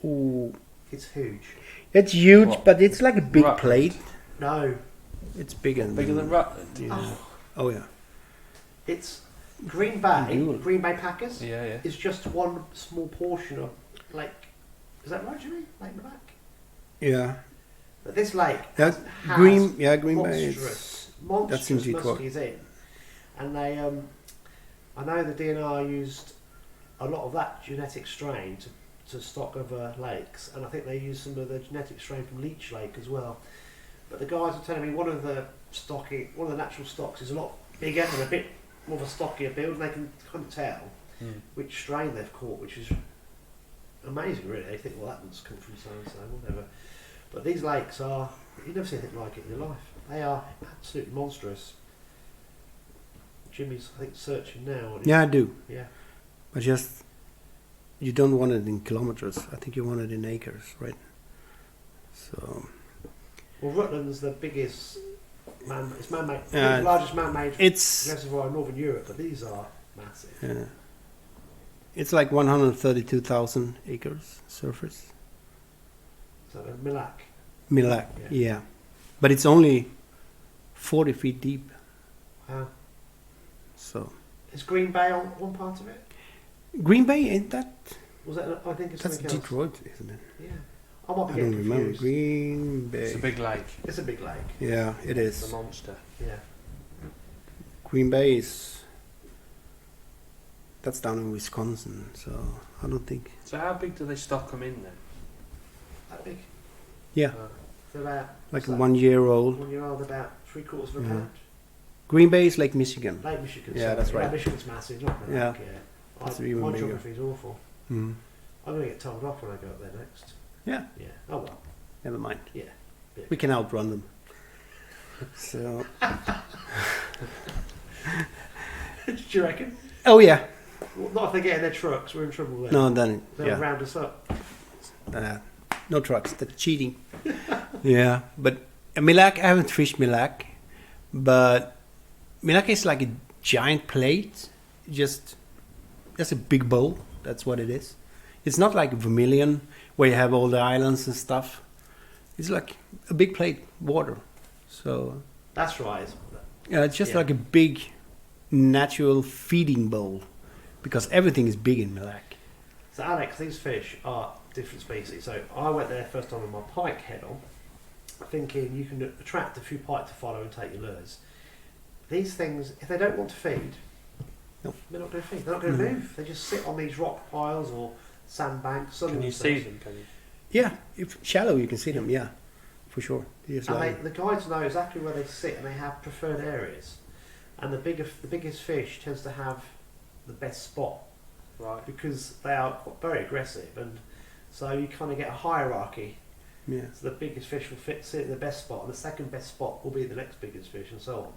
Ooh. It's huge. It's huge, but it's like a big plate. No. It's bigger than Rutland. Yeah. Oh yeah. It's Green Bay Packers. Yeah. Is just one small portion of Lake. Is that right, Jimmy? Lake Millac. Yeah. But this lake has Green Bay. Monstrous muskies in, and they. I know the DNR used a lot of that genetic strain to stock other lakes, and I think they used some of the genetic strain from Leech Lake as well. But the guys were telling me one of the natural stocks is a lot bigger and a bit more of a stockier build, and they can kind of tell which strain they've caught, which is amazing, really. They think, well, that one's come from so and so, whatever. But these lakes are, you never see anything like it in your life. They are absolutely monstrous. Jimmy's, I think, searching now. Yeah, I do. Yeah. But just, you don't want it in kilometers. I think you want it in acres, right? So. Well, Rutland's the biggest it's man-made, the largest man-made reservoir in Northern Europe, but these are massive. Yeah. It's like 132,000 acres surface. So Millac. Millac, yeah. But it's only 40 feet deep. Wow. So. Is Green Bay on one part of it? Green Bay, ain't that? Was that? I think it's that's something Detroit, else. Isn't it? Yeah. I might be I getting don't remember. confused. Green Bay. It's a big lake. It's a big lake. Yeah, it is. It's a monster. Yeah. Green Bay is. That's down in Wisconsin, so I don't think. So how big do they stock them in then? That big? Yeah. They're about like a 1 year old. 1 year old, about 3/4 of a pound. Green Bay is like Michigan. Lake Michigan. Yeah, that's right. Michigan's massive, not Millac. Yeah. That's even my bigger. geography is awful. Mm. I'm going to get told off when I go up there next. Yeah. Yeah. Oh well. Never mind. Yeah. We can outrun them. So. Do you reckon? Oh yeah. Well, not if they get in their trucks. We're in trouble there. No, then They'll round us up. No trucks. That's cheating. Yeah, but Millac. I haven't fished Millac. But Milaka is like a giant plate, just a big bowl. That's what it is. It's not like Vermilion where you have all the islands and stuff. It's like a big plate, water. So That's right. yeah, it's just Yeah. like a big natural feeding bowl because everything is big in Milak. So Alex, these fish are different species. So I went there first time with my pike head on, thinking you can attract a few pike to follow and take your lures. These things, if they don't want to feed, Nope. they're not going to feed. They're not going to Mhm. move. They just sit on these rock piles or sandbanks. Can you see them? Can you? Yeah, if shallow you can see them. Yeah, for sure. Just And like, the guides know exactly where they sit, and they have preferred areas. And the biggest fish tends to have the best spot Right. because they are very aggressive, and so you kind of get a hierarchy. yeah. So the biggest fish will sit in the best spot, and the second best spot will be the next biggest fish, and so on.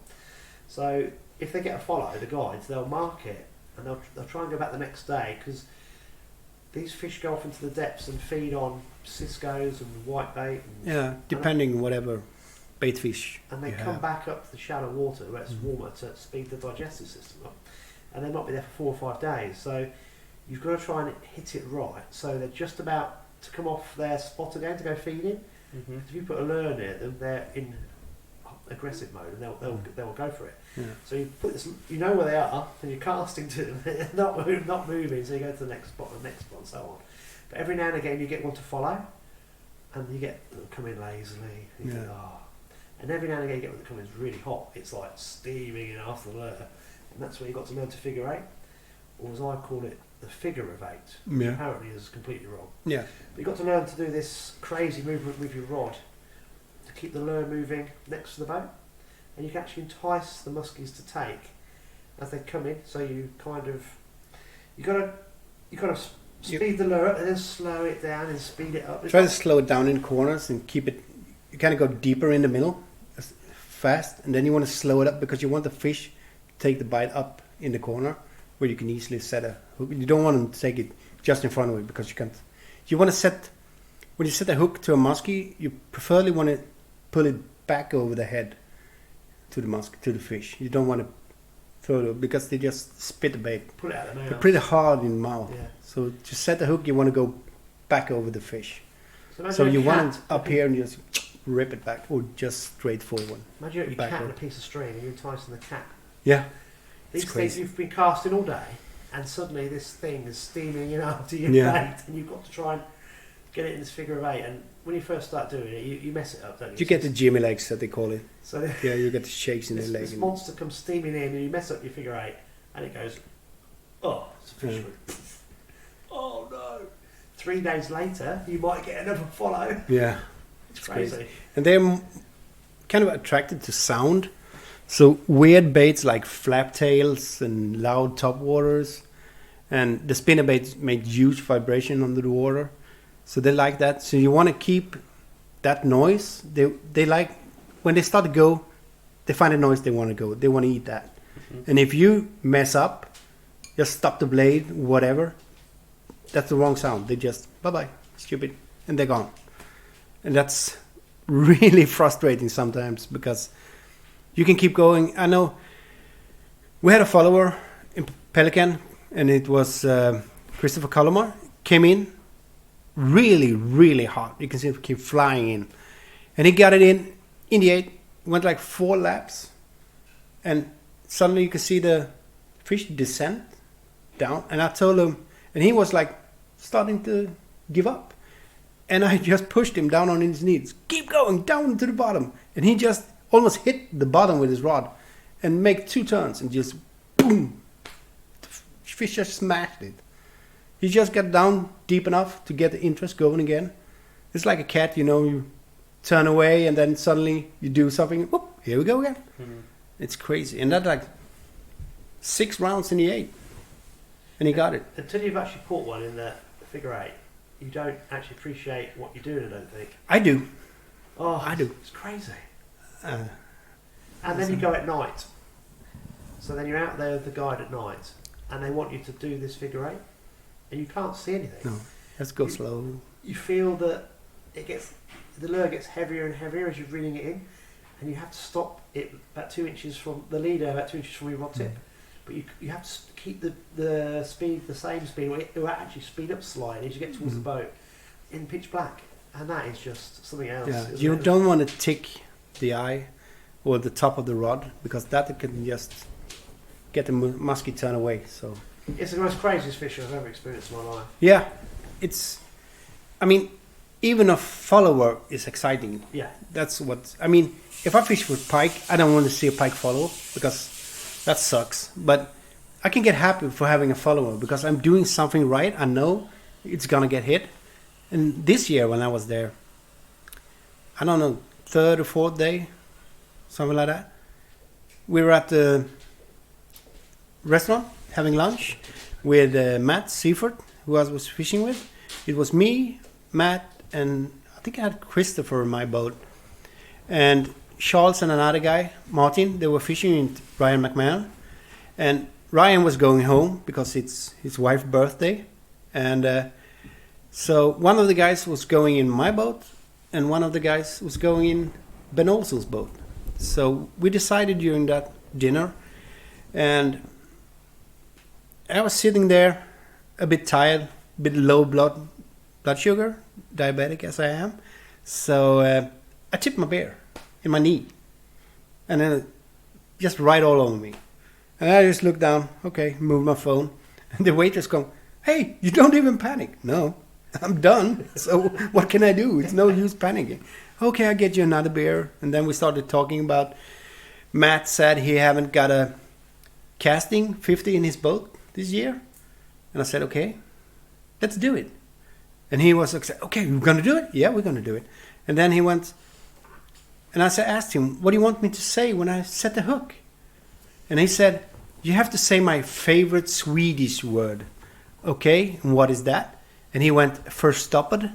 So if they get a follow, the guides, they'll mark it, and they'll try and go back the next day, because these fish go off into the depths and feed on ciscos and whitebait, Yeah, depending whatever bait fish and they you come have. back up to the shallow water where it's Mhm. warmer to speed the digestive system up, and they might be there for 4 or 5 days. So you've got to try and hit it right, so they're just about to come off their spot again to go feeding. Mm-hmm. If you put a lure near them, they're in aggressive mode, and they'll go for it. Yeah. So you put this, you know where they are, and you're casting to them, they're not moving. So you go to the next spot, and so on. But every now and again, you get one to follow, and you get them come in lazily. And you think, Yeah. oh. And every now and again, you get one that comes in really hot. It's like steaming in after the lure, and that's where you got to learn to figure eight, or as I call it, the figure of eight. Which Yeah. apparently is completely wrong. Yeah. But you've got to learn to do this crazy movement with your rod to keep the lure moving next to the boat, and you can actually entice the muskies to take as they come in. So you kind of you got to speed the lure up and then slow it down and speed it up. Try to slow it down in corners and keep it. You kind of go deeper in the middle, fast, and then you want to slow it up because you want the fish to take the bite up in the corner where you can easily set a hook. You don't want them to take it just in front of it because you can't. You want to set when you set a hook to a muskie, you preferably want to pull it back over the head to the fish. You don't want to throw it because they just spit the bait. Pull it out of the mouth. They're pretty hard in the mouth. Yeah. So to set the hook, you want to go back over the fish. imagine So a you want cat- it up here and you just rip it back, or just straight forward. Imagine you're your cat backward. and a piece of string, and you're enticing the cat. Yeah, These It's things crazy. you've been casting all day, and suddenly this thing is steaming in after your Yeah. bait, and you've got to try and get it in this figure of eight. And when you first start doing it, you mess it up, don't you? you get the Jimmy legs that they call it. so Yeah, you get the shakes in the leg. this monster comes steaming in, and you mess up your figure eight, and it goes, oh, it's a fisherman. Oh no! 3 days later, you might get another follow. Yeah, It's crazy. crazy. and they're kind of attracted to sound. So weird baits like flaptails and loud topwaters, and the spinner baits make huge vibration under the water. So they like that. So you want to keep that noise. They like when they start to go, they find a noise they want to go. They want to eat that. Mhm. And if you mess up, just stop the blade, whatever, that's the wrong sound. They just bye-bye, stupid, and they're gone. And that's really frustrating sometimes because you can keep going. I know we had a follower in Pelican, and it was Christopher Colomar. Came in really, really hot. You can see it keep flying in. And he got it in the 8, went like 4 laps, and suddenly you can see the fish descend down. And I told him, and he was like starting to give up. And I just pushed him down on his knees. Keep going, down to the bottom. And he just almost hit the bottom with his rod and make 2 turns and just boom. The fish just smashed it. He just got down deep enough to get the interest going again. It's like a cat, you turn away and then suddenly you do something. Whoop, here we go again. Mhm. It's crazy. And that like 6 rounds in the 8. And he got it. Until you've actually caught one in the figure eight, you don't actually appreciate what you're doing, I don't think. I do. Oh, I do. It's crazy. Uh, And then you go at night. So then you're out there with the guide at night, and they want you to do this figure eight, and you can't see anything. no, let's go slow. You feel that the lure gets heavier and heavier as you're reeling it in, and you have to stop it about 2 inches from the leader, about 2 inches from your rod tip. But you have to keep the speed the same speed, or it will actually speed up slightly as you get towards the boat in pitch black, and that is just something else. Yeah, you don't want to tick the eye or the top of the rod, because that can just get the musky turn away. So it's the most craziest fish I've ever experienced in my life. yeah, I mean, even a follower is exciting. Yeah, That's what I mean. If I fish with pike, I don't want to see a pike follow, because that sucks. But I can get happy for having a follower, because I'm doing something right. I know it's gonna get hit. And this year when I was there, I don't know, third or fourth day, something like that, we were at the restaurant having lunch with Matt Seifert, who I was fishing with. It was me, Matt, and I think I had Christopher in my boat, and Charles and another guy, Martin. They were fishing in Ryan McMahon, and Ryan was going home because it's his wife's birthday, and so one of the guys was going in my boat, and one of the guys was going in Ben Olsen's boat. So we decided during that dinner, and I was sitting there a bit tired, a bit low blood sugar, diabetic as I am. So I tipped my beer in my knee, and then it just right all over me. And I just looked down, okay, moved my phone, and the waitress goes, "Hey, you don't even panic." No, I'm done. So what can I do? It's no use panicking. Okay, I'll get you another beer. And then we started talking about, Matt said he haven't got a casting 50 in his boat this year. And I said, okay, let's do it. And he was like, okay, we're going to do it? Yeah, we're going to do it. And then he went, and I asked him, what do you want me to say when I set the hook? And he said, you have to say my favorite Swedish word. Okay, and what is that? And he went, förstoppad,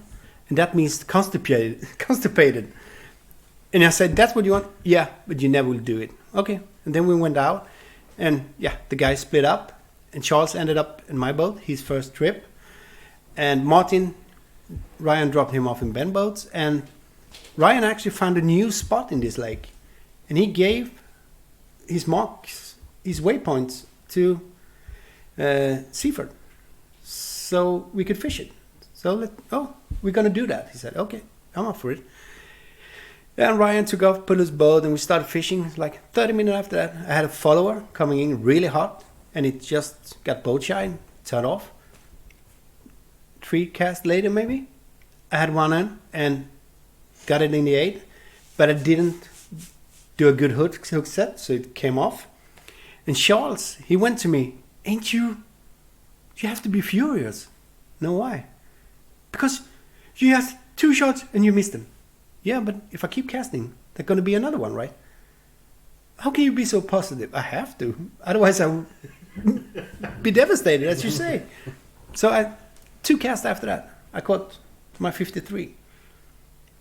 and that means constipated. And I said, that's what you want? Yeah, but you never will do it. Okay, and then we went out, and yeah, the guys split up, and Charles ended up in my boat, his first trip. And Ryan dropped him off in Ben boats, and Ryan actually found a new spot in this lake, and he gave his marks, his waypoints to Seaford, so we could fish it. So we're gonna do that. He said, okay, I'm up for it. And Ryan took off, put his boat, and we started fishing. Like 30 minutes after that, I had a follower coming in really hot, and it just got boat shy, turned off. 3 casts later, maybe, I had one in and got it in the 8, but I didn't do a good hook set, so it came off. And Charles, he went to me, ain't you have to be furious. No, why? Because you had 2 shots and you missed them. Yeah, but if I keep casting, there's going to be another one, right? How can you be so positive? I have to. Otherwise, I would be devastated, as you say. So 2 casts after that, I caught my 53.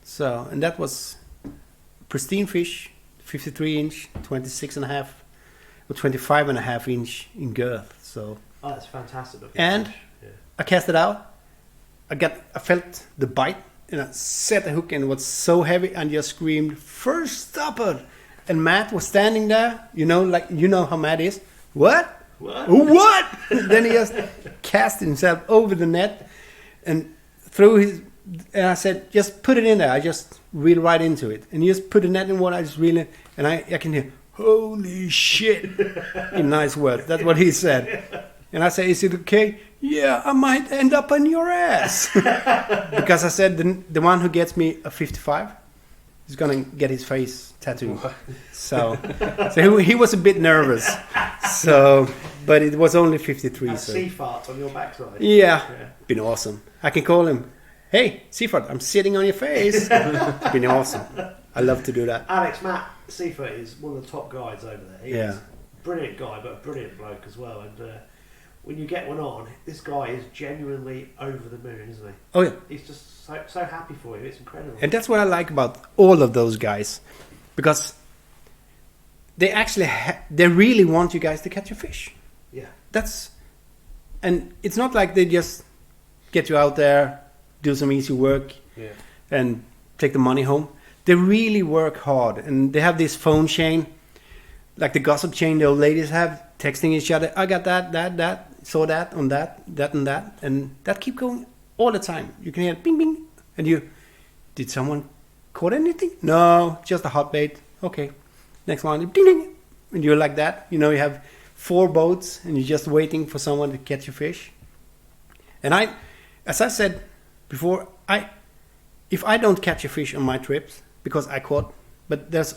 So, and that was pristine fish, 53 inch, 26.5 or 25.5 inch in girth. So. Oh, that's fantastic. And yeah. I cast it out. I felt the bite, and I set the hook, and it was so heavy, and just screamed, "First stopper!" And Matt was standing there, you know how Matt is. What? Then he just cast himself over the net and threw his. And I said, "Just put it in there." I just reel right into it, and he just put the net in water. I just reel it, and I can hear, "Holy shit!" in nice words. That's what he said. And I said, "Is it okay?" "Yeah, I might end up on your ass." Because I said the one who gets me a 55 is going to get his face tattooed. So he was a bit nervous. So, but it was only 53. A sea fart on your backside. Yeah, been awesome. I can call him, "Hey, Seaford, I'm sitting on your face." Been awesome. I love to do that. Matt Seaford is one of the top guides over there. He's a brilliant guy, but a brilliant bloke as well. And when you get one on, this guy is genuinely over the moon, isn't he? Oh yeah. He's just so happy for you. It's incredible. And that's what I like about all of those guys, because they actually they really want you guys to catch a fish. Yeah. And it's not like they just get you out there, do some easy work, and take the money home. they really work hard, and they have this phone chain, like the gossip chain the old ladies have, texting each other. I got that, saw that on that and that, and that keep going all the time. You can hear bing bing, and did someone caught anything? No, just a hot bait. Okay, next one, ding ding, and you're like that. You have 4 boats, and you're just waiting for someone to catch a fish. And as I said before, if I don't catch a fish on my trips, because I caught, but there's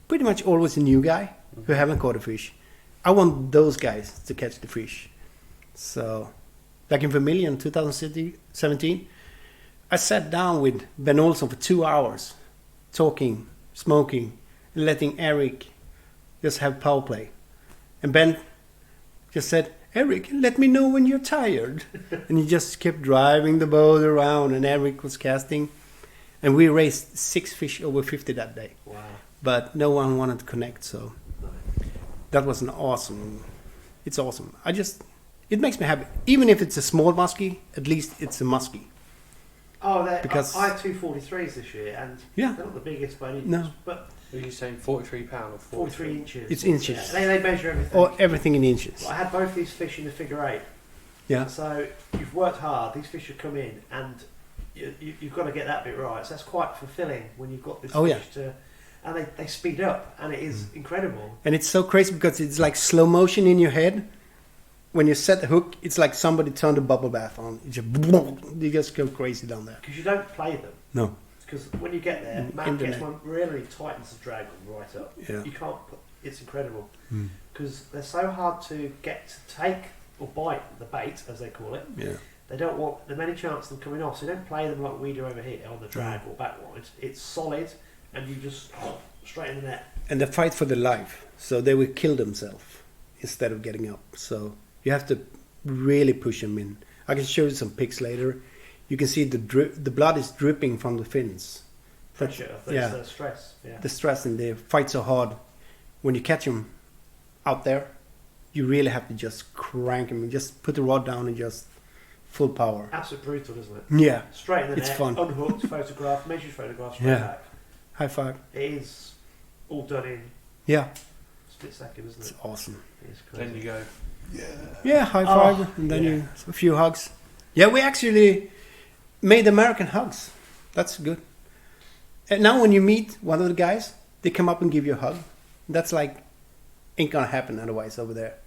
pretty much always a new guy who haven't caught a fish. I want those guys to catch the fish. So, like in Vermilion 2017, I sat down with Ben Olsen for 2 hours, talking, smoking, and letting Eric just have power play. And Ben just said, Eric, let me know when you're tired. And he just kept driving the boat around, and Eric was casting. And we raised 6 fish over 50 that day. Wow. But no one wanted to connect, so that was it's awesome. It makes me happy. Even if it's a small muskie, at least it's a muskie. Oh, Because I had 243s this year, and yeah, they're not the biggest by any means, no. But Are you saying 43 pound or 43 inches? It's inches. Yeah, they measure everything. Or everything in inches. I had both these fish in the figure 8. Yeah. So you've worked hard. These fish have come in, and you've got to get that bit right. So that's quite fulfilling when you've got this fish to, and they speed up, and it is incredible. And it's so crazy because it's like slow motion in your head. When you set the hook, it's like somebody turned a bubble bath on. You just go crazy down there. Because you don't play them. No. Because when you get there, Matt gets one, really tightens the drag right up. Yeah. You can't. It's incredible because they're so hard to get to take or bite the bait, as they call it. Yeah. They don't want the many chance of them coming off, so you don't play them like we do over here on the drag or backwide. It's solid, and you just straight in the net. And they fight for their life, so they will kill themselves instead of getting up. So you have to really push them in. I can show you some pics later. You can see the blood is dripping from the fins. Pressure, the stress. Yeah. The stress, and they fight so hard. When you catch them out there, you really have to just crank them and just put the rod down and just full power. Absolutely brutal, isn't it? Yeah. Straight in the net, it's fun. Unhooked, photograph, measured photograph, straight back. High five. It is all done in split second, isn't it? It's awesome. It's crazy. Then you go, Yeah, high five, and then a few hugs. Yeah, we actually made American hugs. That's good. And now when you meet one of the guys, they come up and give you a hug. That's like, ain't gonna happen otherwise over there.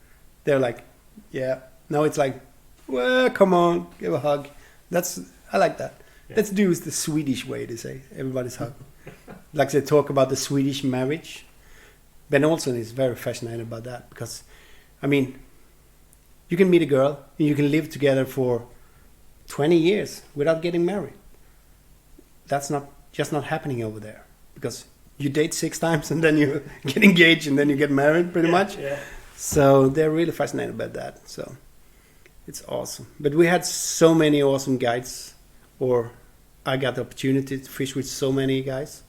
They're like, yeah. Now it's like, well, come on, give a hug. I like that. Yeah. Let's do it the Swedish way, they say. Everybody's hug. Like they talk about the Swedish marriage. Ben Olsen is very fascinated about that because, I mean, you can meet a girl and you can live together for 20 years without getting married. That's just not happening over there because you date 6 times and then you get engaged and then you get married pretty much. Yeah. So they're really fascinated about that. So it's awesome. But we had so many awesome guides, or I got the opportunity to fish with so many guys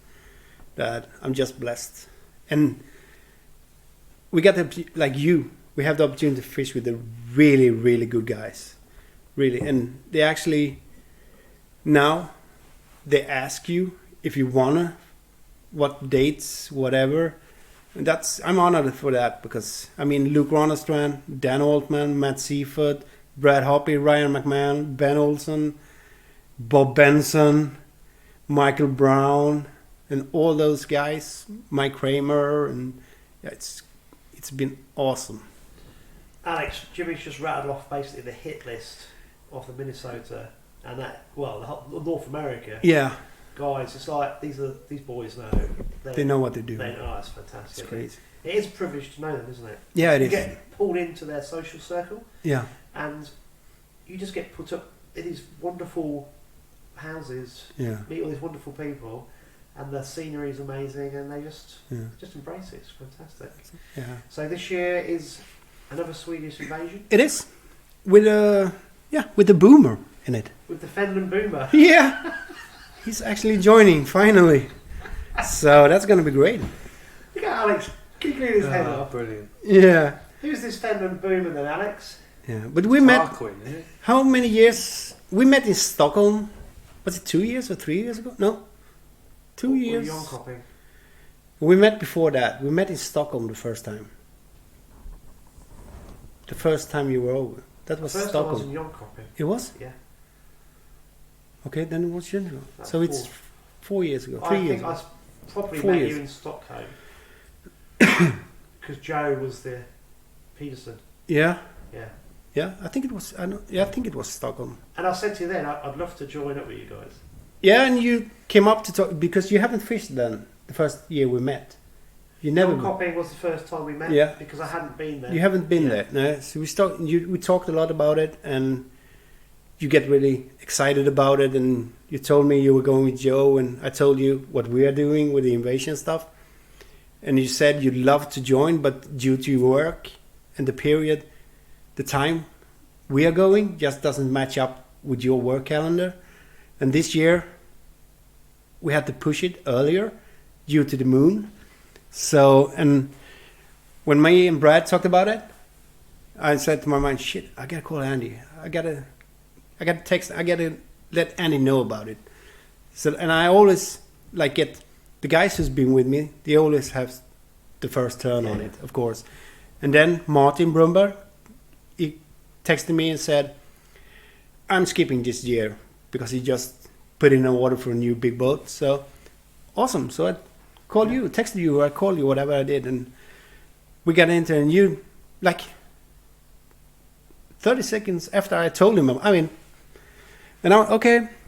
that I'm just blessed. And we got we have the opportunity to fish with the really, really good guys. Really. And they actually, now, they ask you if you wanna, what dates, whatever. And I'm honored for that because, I mean, Luke Ronestrand, Dan Altman, Matt Seaford, Brad Hoppy, Ryan McMahon, Ben Olsen, Bob Benson, Michael Brown, and all those guys, Mike Kramer, and it's been awesome. Alex, Jimmy's just rattled off basically the hit list of the Minnesota and the North America. Yeah. Guys, it's like these boys know. They know what they're doing. They know, it's fantastic. It's crazy. It is a privilege to know them, isn't it? Yeah, it you is. You get pulled into their social circle. Yeah. And you just get put up in these wonderful houses, meet all these wonderful people, and the scenery is amazing, and they just embrace it. It's fantastic. Yeah. So this year is another Swedish invasion. It is with the boomer in it. With the Fenland boomer. Yeah. He's actually joining finally. So that's going to be great. Look at Alex kicking his head off. Brilliant. Yeah. Who's this Fenland boomer then, Alex? Yeah, but we met. Tarquin, isn't it? How many years? We met in Stockholm. Was it 2 years or 3 years ago? No. 2 What were years. you on cropping? We met before that. We met in Stockholm the first time. The first time you were over. That was First time I was Stockholm. in yon cropping. It was? Yeah. Okay, then it was general. That's So it's 4 years ago. 3 I years think ago. I probably 4 met years. you in Stockholm. Because Joe was the Peterson. Yeah. Yeah. Yeah, I think it was. I think it was Stockholm. And I said to you then, I'd love to join up with you guys. Yeah, and you came up to talk because you haven't fished then. The first year we met, you never. Yon cropping was the first time we met. Yeah. Because I hadn't been there. You haven't been Yeah. there. No. So we talked a lot about it, and you get really excited about it. And you told me you were going with Joe, and I told you what we are doing with the invasion stuff. And you said you'd love to join, but due to your work and the period, the time we are going just doesn't match up with your work calendar. And this year we had to push it earlier due to the moon. So, and when me and Brad talked about it, I said to my mind, shit, I gotta call Andy. I gotta text, I gotta let Andy know about it. So, and I always get the guys who's been with me, they always have the first turn on it, of course. And then Martin Brumberg, he texted me and said, I'm skipping this year because he just put in an order for a new big boat. So awesome. So I called you, texted you, or I called you, whatever I did, and we got into it, and you 30 seconds after I told him, okay,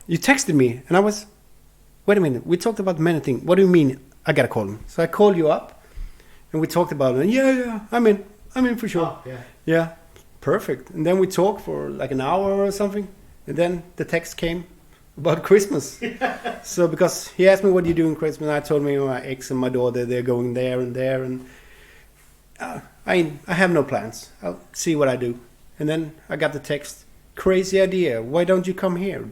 you texted me, and I was, wait a minute, we talked about many things. What do you mean I gotta call him? So I called you up, and we talked about it, and yeah, I'm in for sure. Oh, yeah. Yeah, perfect. And then we talked for an hour or something, and then the text came about Christmas. So because he asked me what you do in Christmas, I told him my ex and my daughter, they're going there, and I have no plans. I'll see what I do. And then I got the text, crazy idea, why don't you come here?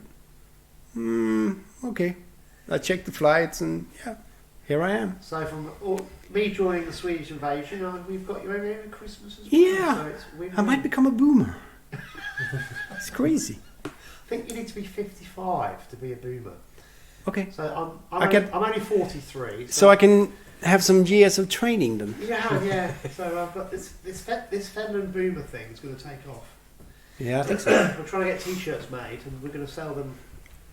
Okay. I checked the flights, and yeah, here I am. So from me joining the Swedish invasion, we've got you over here at Christmas as well. Yeah, So it's win-win. I might become a boomer. It's crazy. I think you need to be 55 to be a boomer. Okay. So I'm only 43. So I can have some years of training then. Yeah. So I've got this Fenland boomer thing is going to take off. Yeah, I think so. We're trying to get T-shirts made, and we're going to sell them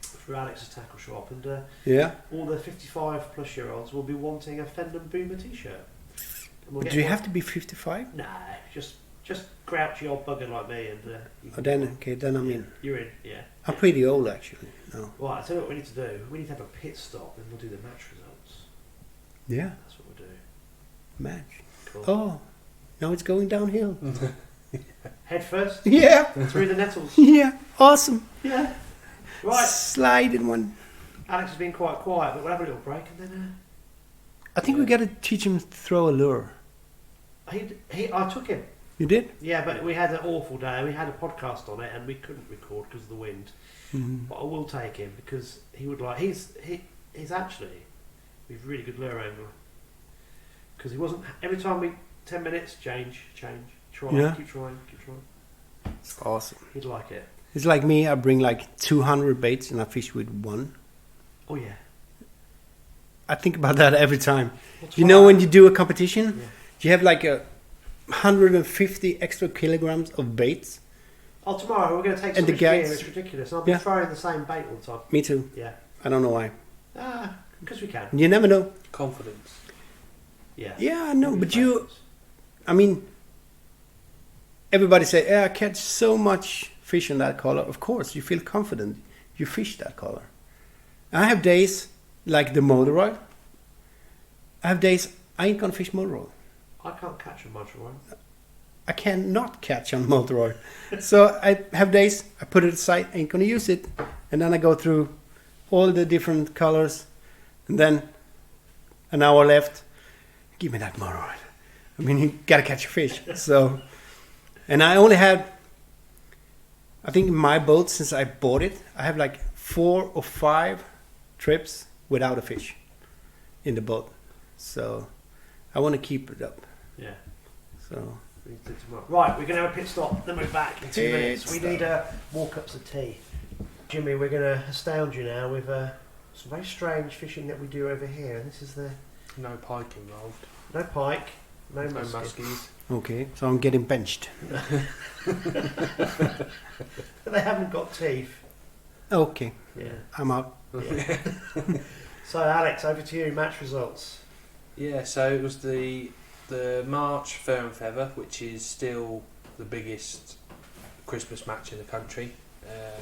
through Alex's tackle shop, and Yeah. all the 55 plus year olds will be wanting a Fenland boomer T-shirt. And we'll Do you have to be 55? Nah, just grouchy old bugger like me, and Then I'm in. You're in, yeah. I'm pretty old actually. No. Right, I tell you what we need to do. We need to have a pit stop, and we'll do the match results. Yeah. That's what we'll do. Match. Cool. Oh, now it's going downhill. Head first Yeah. through the nettles. Yeah. Awesome. Yeah. Right. Slide in one. Alex has been quite quiet, but we'll have a little break, and then I think we got to teach him to throw a lure. I took him. You did? Yeah, but we had an awful day. We had a podcast on it, and we couldn't record because of the wind. Mm. But I will take him because he would like. He's actually with really good lure angle. Because he wasn't every time 10 minutes change, try, Yeah. keep trying. It's awesome. He'd like it. It's like me. I bring 200 baits and I fish with one. Oh yeah. I think about that every time. What's You know fun? when you do a competition, Yeah. you have 150 extra kilograms of baits. Oh, tomorrow we're going to take so And the much gear. guides. It's ridiculous. I'll be Yeah. throwing the same bait all the time. Me too. Yeah. I don't know why. Because we can. You never know. Confidence. Yeah. Yeah, I know, but everybody say, I catch so much fish on that color. Of course, you feel confident. You fish that color. I have days like the motor rod. I have days I ain't gonna fish motor rod. I can't catch a motor rod. I cannot catch on motor rod. So I have days I put it aside, ain't gonna use it, and then I go through all the different colors, and then an hour left. Give me that motor rod. You gotta catch a fish. So, and I only had, I think in my boat since I bought it, I have 4 or 5 trips without a fish in the boat. So I want to keep it up. Yeah. So We need to do tomorrow. Right, we're going to have a pit stop, then we're back in 2 minutes. We need more cups of tea. Jimmy, we're going to astound you now with some very strange fishing that we do over here, and this is the No pike involved. no pike, no No musky. muskies. Okay, so I'm getting benched. But they haven't got teeth. Okay, Yeah. I'm out. Yeah. So Alex, over to you. Match results. Yeah, so it was the March Fair and Feather, which is still the biggest Christmas match in the country. I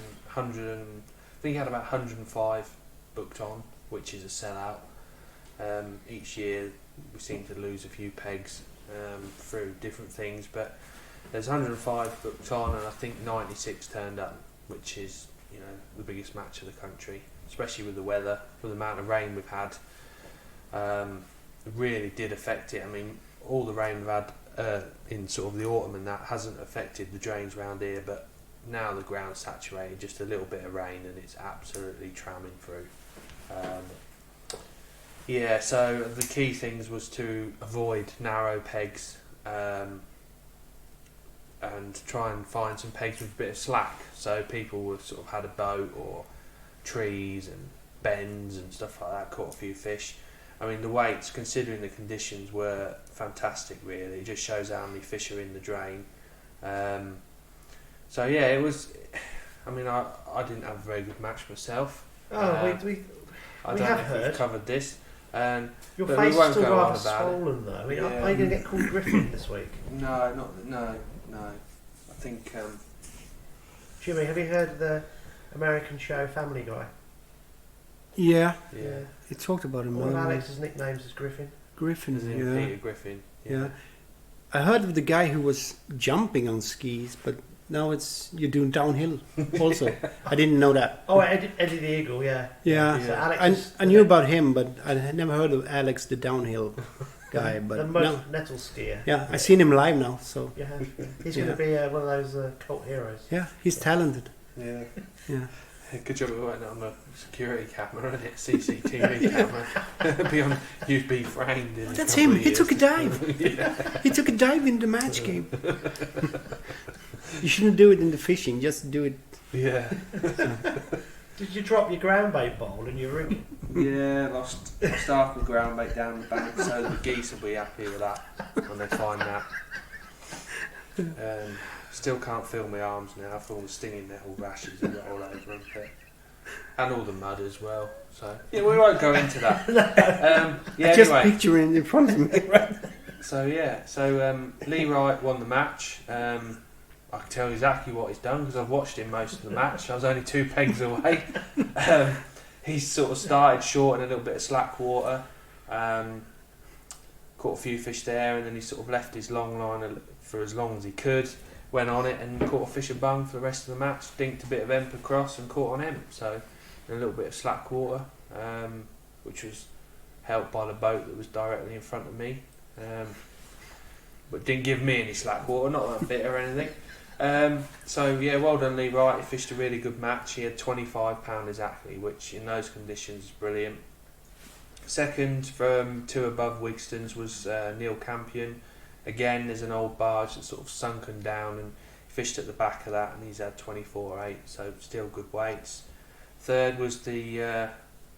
think he had about 105 booked on, which is a sellout. Each year we seem to lose a few pegs through different things, but there's 105 booked on, and I think 96 turned up, which is the biggest match of the country, especially with the weather, with the amount of rain we've had. It really did affect it. I mean, all the rain we've had in sort of the autumn and that hasn't affected the drains around here, but now the ground's saturated, just a little bit of rain and it's absolutely tramming through. So the key things was to avoid narrow pegs and try and find some pegs with a bit of slack, so people would sort of had a boat or trees and bends and stuff like that, caught a few fish. I mean, the weights, considering the conditions, were fantastic really. It just shows how many fish are in the drain. It was, I mean, I didn't have a very good match myself. Oh, I we don't have know if heard. we've covered this. Your but face we won't is still go on rather about it. swollen though. I mean, Yeah. are you going to get called Griffin this week? No. I think Jimmy, have you heard of the American show Family Guy? Yeah, yeah. you talked about him. One of Alex's nicknames is Griffin. Griffin, As in yeah. Peter Griffin. Yeah. I heard of the guy who was jumping on skis, but now you're doing downhill also. I didn't know that. Oh, Eddie the Eagle, yeah. Yeah, So Alex I knew about him, but I had never heard of Alex the downhill guy. But the no. nettle skier. Yeah, I seen him live now, so Yeah, he's going to be one of those cult heroes. yeah, he's talented. Yeah. Yeah. Good job it went on a security camera and it CCTV camera. You'd be framed in. That's a couple him. of He took a years. dive. Yeah. He took a dive in the match game. You shouldn't do it in the fishing. Just do it. Yeah. Did you drop your ground bait bowl in your rig? Yeah, lost half the ground bait down the bank, so the geese will be happy with that when they find that. Still can't feel my arms now for all the stinging nettle rashes I've got all over them, and all the mud as well. So yeah, we won't go into that. Just Anyway. picture it in front of me. So Lee Wright won the match. I can tell exactly what he's done because I've watched him most of the match. I was only 2 pegs away. He sort of started short in a little bit of slack water, caught a few fish there, and then he sort of left his long line for as long as he could, went on it and caught a fish and bung for the rest of the match, dinked a bit of emp across and caught on emp, so in a little bit of slack water, which was helped by the boat that was directly in front of me, but didn't give me any slack water, not that I'm bitter or anything. Well done Lee Wright. He fished a really good match. He had 25 pound exactly, which in those conditions is brilliant. Second from 2 above Wigston's was Neil Campion. Again, there's an old barge that's sort of sunken down, and he fished at the back of that, and he's had 24.8, so still good weights. Third was the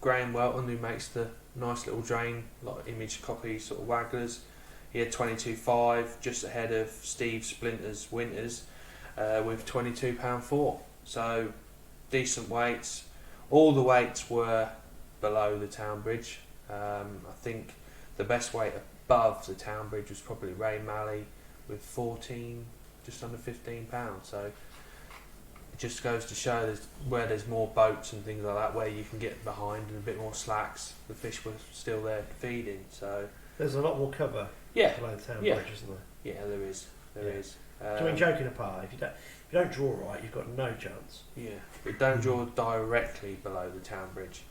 Graham Welton, who makes the nice little drain, like image copy sort of wagglers. He had 22.5, just ahead of Steve Splinter's Winters, with £22.4. So decent weights. All the weights were below the town bridge. I think the best weight above the town bridge was probably Ray Malley with 14, just under £15. So it just goes to show where there's more boats and things like that, where you can get behind and a bit more slacks, the fish were still there feeding. So There's a lot more cover below the town bridge, isn't there? Yeah, there is. There is. I mean, joking apart, if you don't draw right, you've got no chance. Yeah, but don't draw directly below the town bridge.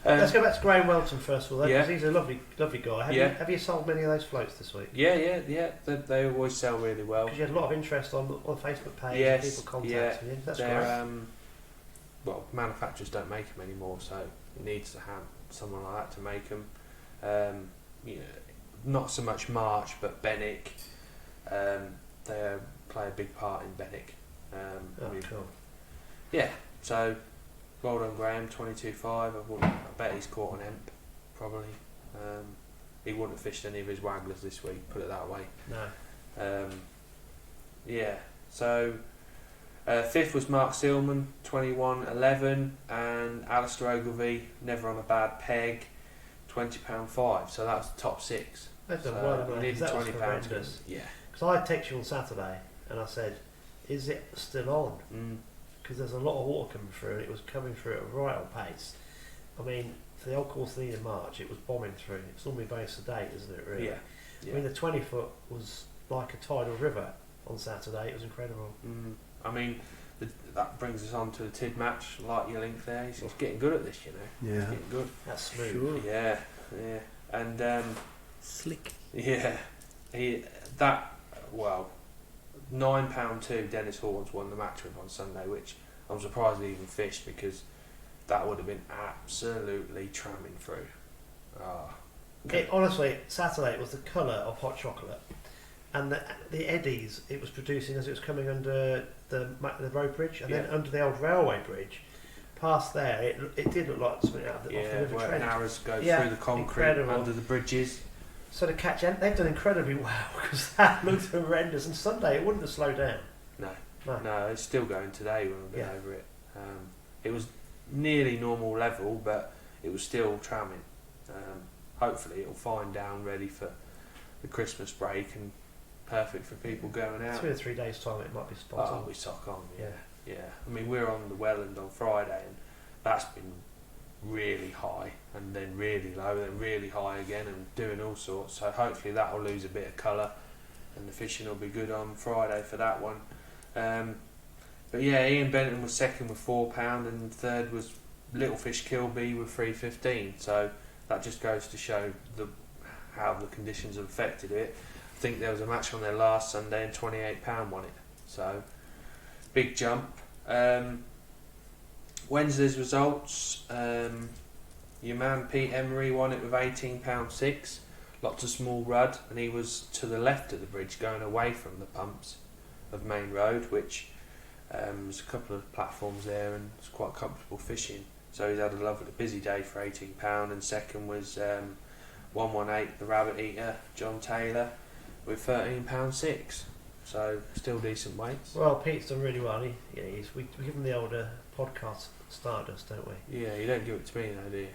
Let's go back to Graham Welton first of all, Yeah. because he's a lovely guy. Have you sold many of those floats this week? Yeah. They always sell really well. Because you had a lot of interest on the Facebook page, Yes, and people contacting you. That's they're, great. Well, manufacturers don't make them anymore, so it needs to have someone like that to make them. Not so much March, but Bennick. They play a big part in Bennick. Cool. Yeah, so Well done, Graham. 22.5. I bet he's caught an emp, probably. He wouldn't have fished any of his wagglers this week. Put it that way. No. Yeah. So. Fifth was Mark Seelman, 21.11, and Alistair Ogilvie, never on a bad peg, £20.5. So that was the top six. That's So a while ago. nearly That was £20. horrendous. Yeah. Because I texted you on Saturday and I said, is it still on? Because there's a lot of water coming through and it was coming through at a right old pace. I mean, for the old course lead in March, it was bombing through. It's normally very sedate, isn't it, really? Yeah. I mean, the 20 foot was like a tidal river on Saturday. It was incredible. I mean, that brings us on to the Tid match. Like your link there, he's getting good at this, you know. Yeah. He's getting good. That's smooth. Sure. Yeah, yeah, and Slick. yeah, £9.2. Dennis Horns won the match with on Sunday, which I'm surprised he even fished because that would have been absolutely tramming through. Honestly, Saturday was the colour of hot chocolate. And the eddies it was producing as it was coming under the road bridge and then under the old railway bridge, past there, it did look like something out of the, off the River where Trent. arrows go through the concrete incredible. under the bridges. So the catch, they've done incredibly well because that looked horrendous. And Sunday it wouldn't have slowed down. No, it's still going today when we've been over it. It was nearly normal level, but it was still tramming. Hopefully it'll find down ready for the Christmas break and perfect for people going out. 2 or 3 days time it might be spot on. We sock on. Yeah. I mean, we're on the Welland on Friday and that's been really high and then really low and then really high again and doing all sorts. So hopefully that will lose a bit of colour and the fishing will be good on Friday for that one. But yeah, Ian Benton was second with £4 and third was Little Fish Kilby with $3.15. So that just goes to show how the conditions have affected it. I think there was a match on there last Sunday and £28 won it. So big jump. Wednesday's results. Your man Pete Emery won it with £18.6. Lots of small rud, and he was to the left of the bridge, going away from the pumps of Main Road, which there's a couple of platforms there, and it's quite comfortable fishing. So he's had a lovely busy day for £18, and second was 118, the Rabbit Eater, John Taylor, with £13.6. So still decent weights. Well, Pete's done really well. We give him the older podcast Stardust, don't we? Yeah, you don't give it to me though, do you?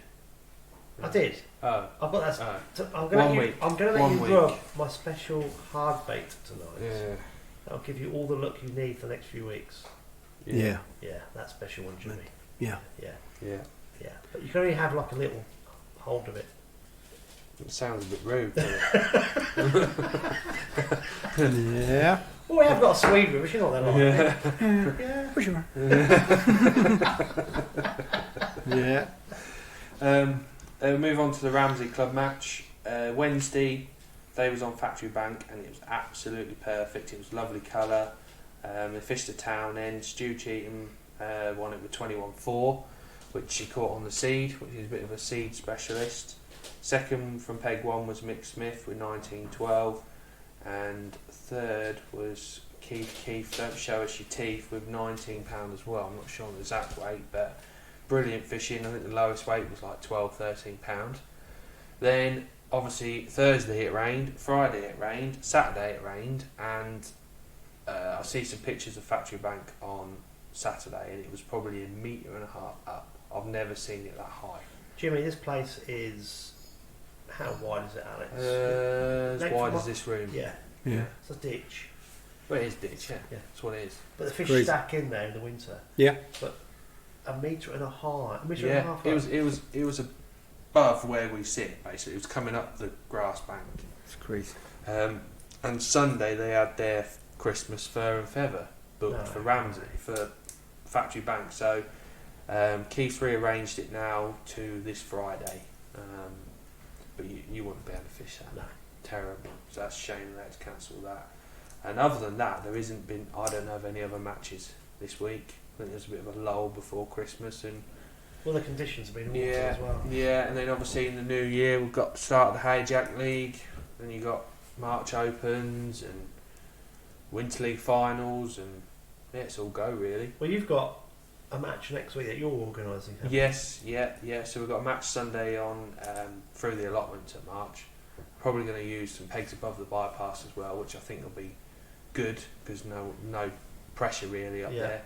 I did. Oh. I've got that. I'm One going week. to let you rub my special hard bait tonight. Yeah. That'll give you all the luck you need for the next few weeks. Yeah. Yeah, that special one, Jimmy. Yeah. Yeah. But you can only have like a little hold of it. It sounds a bit rude, doesn't it? Yeah. Well, we have got a Swede with us, you're not that long. Yeah, for sure. Yeah. We'll move on to the Ramsey Club match. Wednesday, they was on Factory Bank and it was absolutely perfect. It was lovely colour. They fished the town end. Stu Cheatham won it with 21.4, which he caught on the seed, which is a bit of a seed specialist. Second from Peg 1 was Mick Smith with 19.12, and third was Keith, don't show us your teeth, with £19 as well. I'm not sure on the exact weight, but brilliant fishing. I think the lowest weight was like £12-13. Then obviously Thursday it rained, Friday it rained, Saturday it rained, and I see some pictures of Factory Bank on Saturday and it was probably 1.5 meters up. I've never seen it that high. Jimmy, this place is... How wide is it, Alex? As wide as this room. Yeah. Yeah. It's a ditch. Well, it is ditch, yeah. Yeah. That's what it is. But the fish Crazy. stack in there in the winter. Yeah. But 1.5 meters, 1.5 meters. Yeah, it was above where we sit, basically. It was coming up the grass bank. It's crazy. And Sunday they had their Christmas fur and feather booked for Ramsey, for Factory Bank. So Keith's rearranged it now to this Friday. But you wouldn't be able to fish that. No. Terrible. So that's a shame they had to cancel that. And other than that, there isn't been, I don't know of any other matches this week. I think there's a bit of a lull before Christmas and Well, the conditions have been awful as well. yeah, and then obviously in the new year we've got the start of the Hayjack League, then you got March Opens and Winter League finals, and yeah, it's all go really. Well, you've got a match next week that you're organising. haven't you? Yes, yeah. So we've got a match Sunday on through the allotments at March. Probably going to use some pegs above the bypass as well, which I think will be good because no pressure really up Yeah.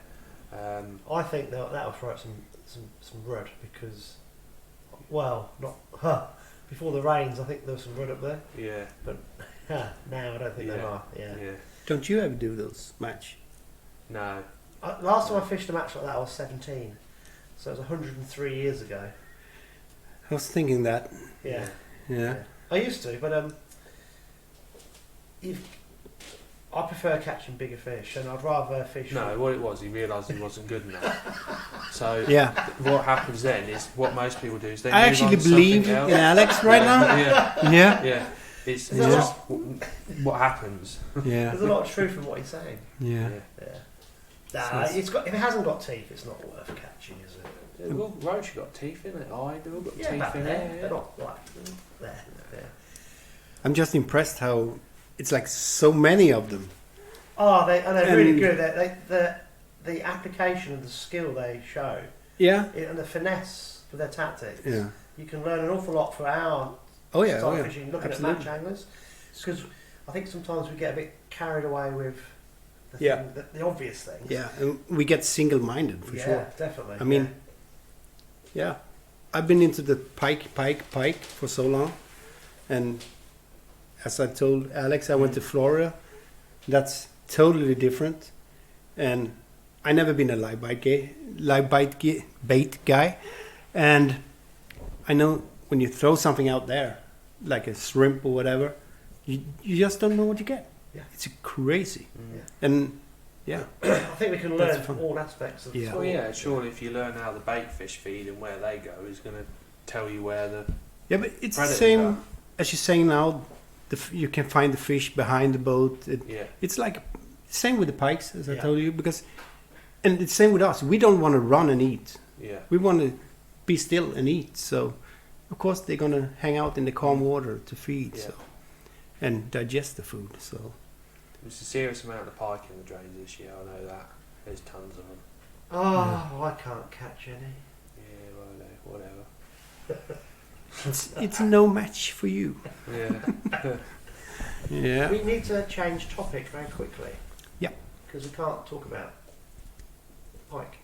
there. I think that'll throw up some rud because, before the rains, I think there was some rud up there. Yeah, Now I don't think there Yeah. are. Yeah. Don't you ever do those match? No. Last time I fished a match like that, I was 17, so it was 103 years ago. I was thinking that. Yeah. Yeah. I used to, but I prefer catching bigger fish, and I'd rather fish. No, what it was, he realised he wasn't good enough. So Yeah. what happens then is what most people do is they I move actually on to believe something in else. Alex right now. Yeah, Yeah. yeah. It's There's a just what happens. Yeah. There's a lot of truth in what he's saying. Yeah. Yeah. Nah, So if it hasn't got teeth, it's not worth catching, is it? Yeah, well, roach got teeth in it. They've all got Yeah, teeth back in there. it. They're not like there. Yeah. I'm just impressed how it's like so many of them. Oh, they're really And- good. The application of the skill they show Yeah. and the finesse with their tactics. Yeah. You can learn an awful lot for our Oh yeah. style Oh, yeah. fishing, looking Absolutely. at match anglers. Because I think sometimes we get a bit carried away with the, Yeah. the obvious things. Yeah. And we get single-minded for yeah, sure. definitely. I mean, yeah. I've been into the pike for so long, and as I told Alex, I went to Florida. That's totally different, and I never been a bait guy, and I know when you throw something out there, like a shrimp or whatever, you just don't know what you get. Yeah. It's crazy, Yeah. and yeah, I think we can That's learn fun. all aspects of the Yeah. Well, sport. yeah, surely if you learn how the bait fish feed and where they go, is going to tell you where the yeah, but it's the predators same are. as you're saying now. You can find the fish behind the boat. Yeah, It's like same with the pikes, as I Yeah. told you, because and it's same with us. We don't want to run and eat. yeah. We want to be still and eat. So, of course, they're gonna hang out in the calm water to feed, Yeah. so and digest the food. So, There's a serious amount of pike in the drains this year. I know that. There's tons of them. Oh, I can't catch any. Yeah, well, whatever. it's no match for you. Yeah. Yeah. We need to change topic very quickly. Yeah. Because we can't talk about pike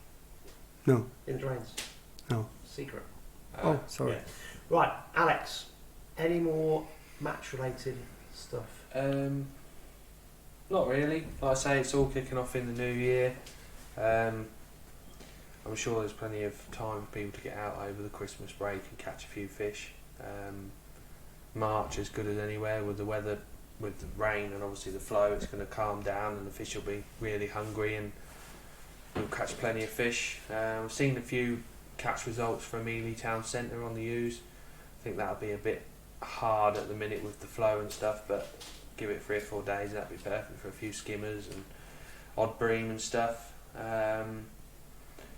No. in drains. No. Secret. Oh, sorry. Yeah. Right, Alex. Any more match-related stuff? Not really. Like I say, it's all kicking off in the new year. I'm sure there's plenty of time for people to get out over the Christmas break and catch a few fish. March as good as anywhere with the weather, with the rain and obviously the flow. It's going to calm down and the fish will be really hungry and we'll catch plenty of fish. I've seen a few catch results from Ely Town Centre on the Ouse. I think that'll be a bit hard at the minute with the flow and stuff, but give it 3 or 4 days, that'd be perfect for a few skimmers and odd bream and stuff.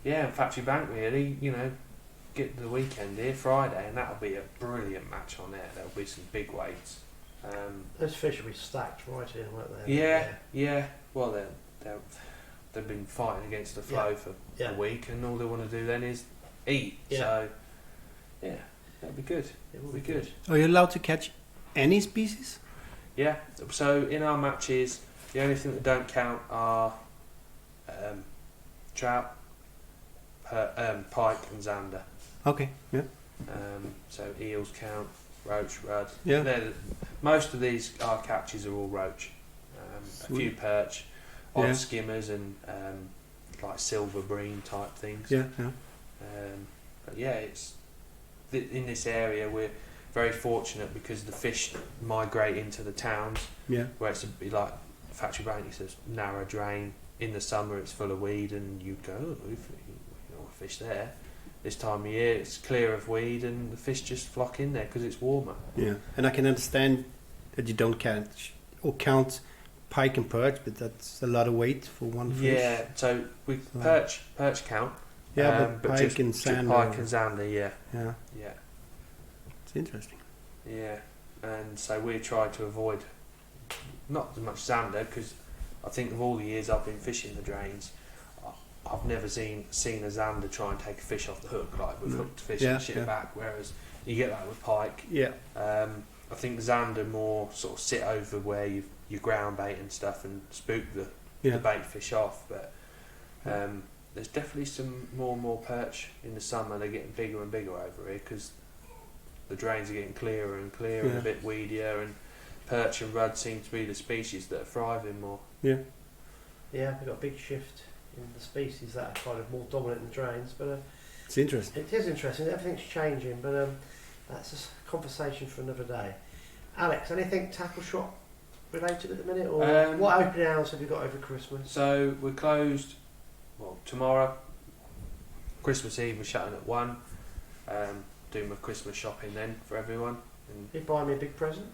Yeah, and Factory Bank really, get to the weekend here, Friday, and that'll be a brilliant match on there. There'll be some big weights. Those fish will be stacked right in, won't they? Yeah. Well, they've been fighting against the flow for Yeah. a week, and all they want to do then is eat. Yeah. So, yeah, that'll be good. It will Be good. Are you allowed to catch any species? Yeah. So in our matches, the only thing that don't count are trout, pike, and zander. Okay. Yeah. So eels count, roach, rudd. Yeah. Most of these our catches are all roach. A few Sweet. perch, odd Yeah. skimmers, and like silver bream type things. Yeah. Yeah. But yeah, it's in this area we're very fortunate because the fish migrate into the towns Yeah. where it's like Factory Bank. It's a narrow drain. In the summer, it's full of weed, and you go, oh, you know, fish there. This time of year, it's clear of weed, and the fish just flock in there because it's warmer. Yeah. And I can understand that you don't catch or count pike and perch, but that's a lot of weight for one fish. Yeah, so we perch count. Yeah, but pike just and zander. Pike and zander, yeah, Yeah. It's interesting. yeah. And so we try to avoid not as much zander because I think of all the years I've been fishing the drains, I've never seen a zander try and take a fish off the hook like with hooked fish Yeah, and shit yeah. back, whereas you get that with pike. Yeah. I think the zander more sort of sit over where you ground bait and stuff and spook the bait fish off, but there's definitely some more and more perch in the summer. They're getting bigger and bigger over here because the drains are getting clearer and clearer and a bit weedier, and perch and rudd seem to be the species that are thriving more. Yeah. Yeah, we've got a big shift in the species that are kind of more dominant in the drains, but It's interesting. it is interesting. Everything's changing, but that's a conversation for another day. Alex, anything tackle shop related at the minute, or what opening hours have you got over Christmas? So we're closed. Well, tomorrow, Christmas Eve, we're shutting at 1. Doing my Christmas shopping then for everyone. And You buy me a big present?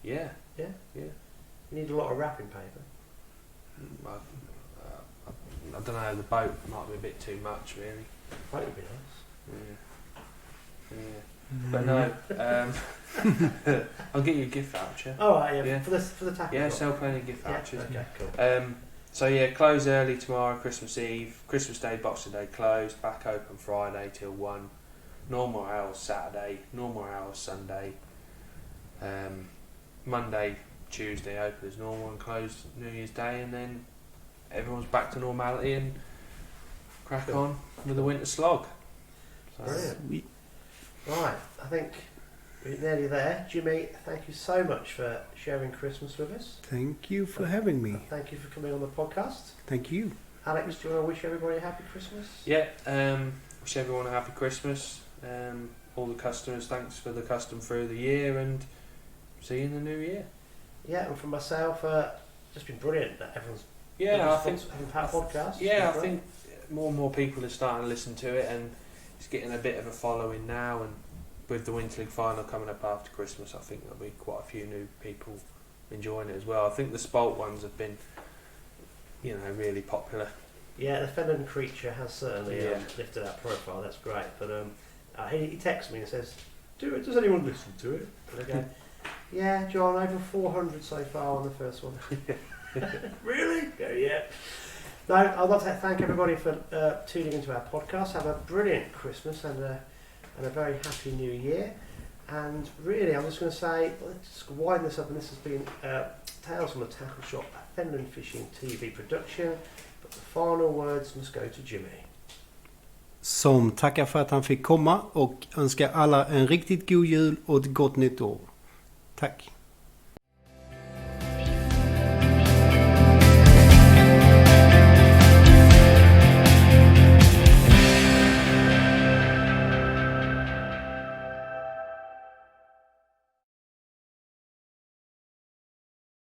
yeah. Yeah? Yeah. You need a lot of wrapping paper. I don't know. The boat might be a bit too much, really. That would be nice. Yeah. But no, I'll get you a gift voucher. Oh, right, yeah. Yeah. For the tackle Yeah, shop. sell plenty of gift Yeah, vouchers. okay, cool. So yeah, close early tomorrow, Christmas Eve, Christmas Day, Boxing Day closed, back open Friday till 1, normal hours Saturday, normal hours Sunday, Monday, Tuesday open as normal and closed New Year's Day, and then everyone's back to normality and crack on with the winter slog. So, Brilliant. Sweet. Right, I think we're nearly there. Jimmy, thank you so much for sharing Christmas with us. Thank you for having me. Thank you for coming on the podcast. Thank you. Alex, do you want to wish everybody a happy Christmas? yeah, wish everyone a happy Christmas. All the customers, thanks for the custom through the year, and see you in the new year. Yeah, and for myself, just been brilliant that everyone's Yeah, I think. having had podcasts. Yeah, I It's been think more and more people are starting to listen to it, and it's getting a bit of a following now. And with the Winter League final coming up after Christmas, I think there'll be quite a few new people enjoying it as well. I think the Spolt ones have been, really popular. Yeah, the Fenland Creature has certainly Yeah. lifted our profile. That's great. But he texts me and says, does anyone listen to it? And I go, yeah, John, over 400 so far on the first one. Really? Go, yeah. No, I'd like to thank everybody for tuning into our podcast. Have a brilliant Christmas and a very happy New Year. And really, I'm just going to say, let's just wind this up. And this has been Tales from the Tackle Shop, a Fenland Fishing TV production. But the final words must go to Jimmy. Som tackar för att han fick komma och önskar alla en riktigt god jul och ett gott nytt år. Tack.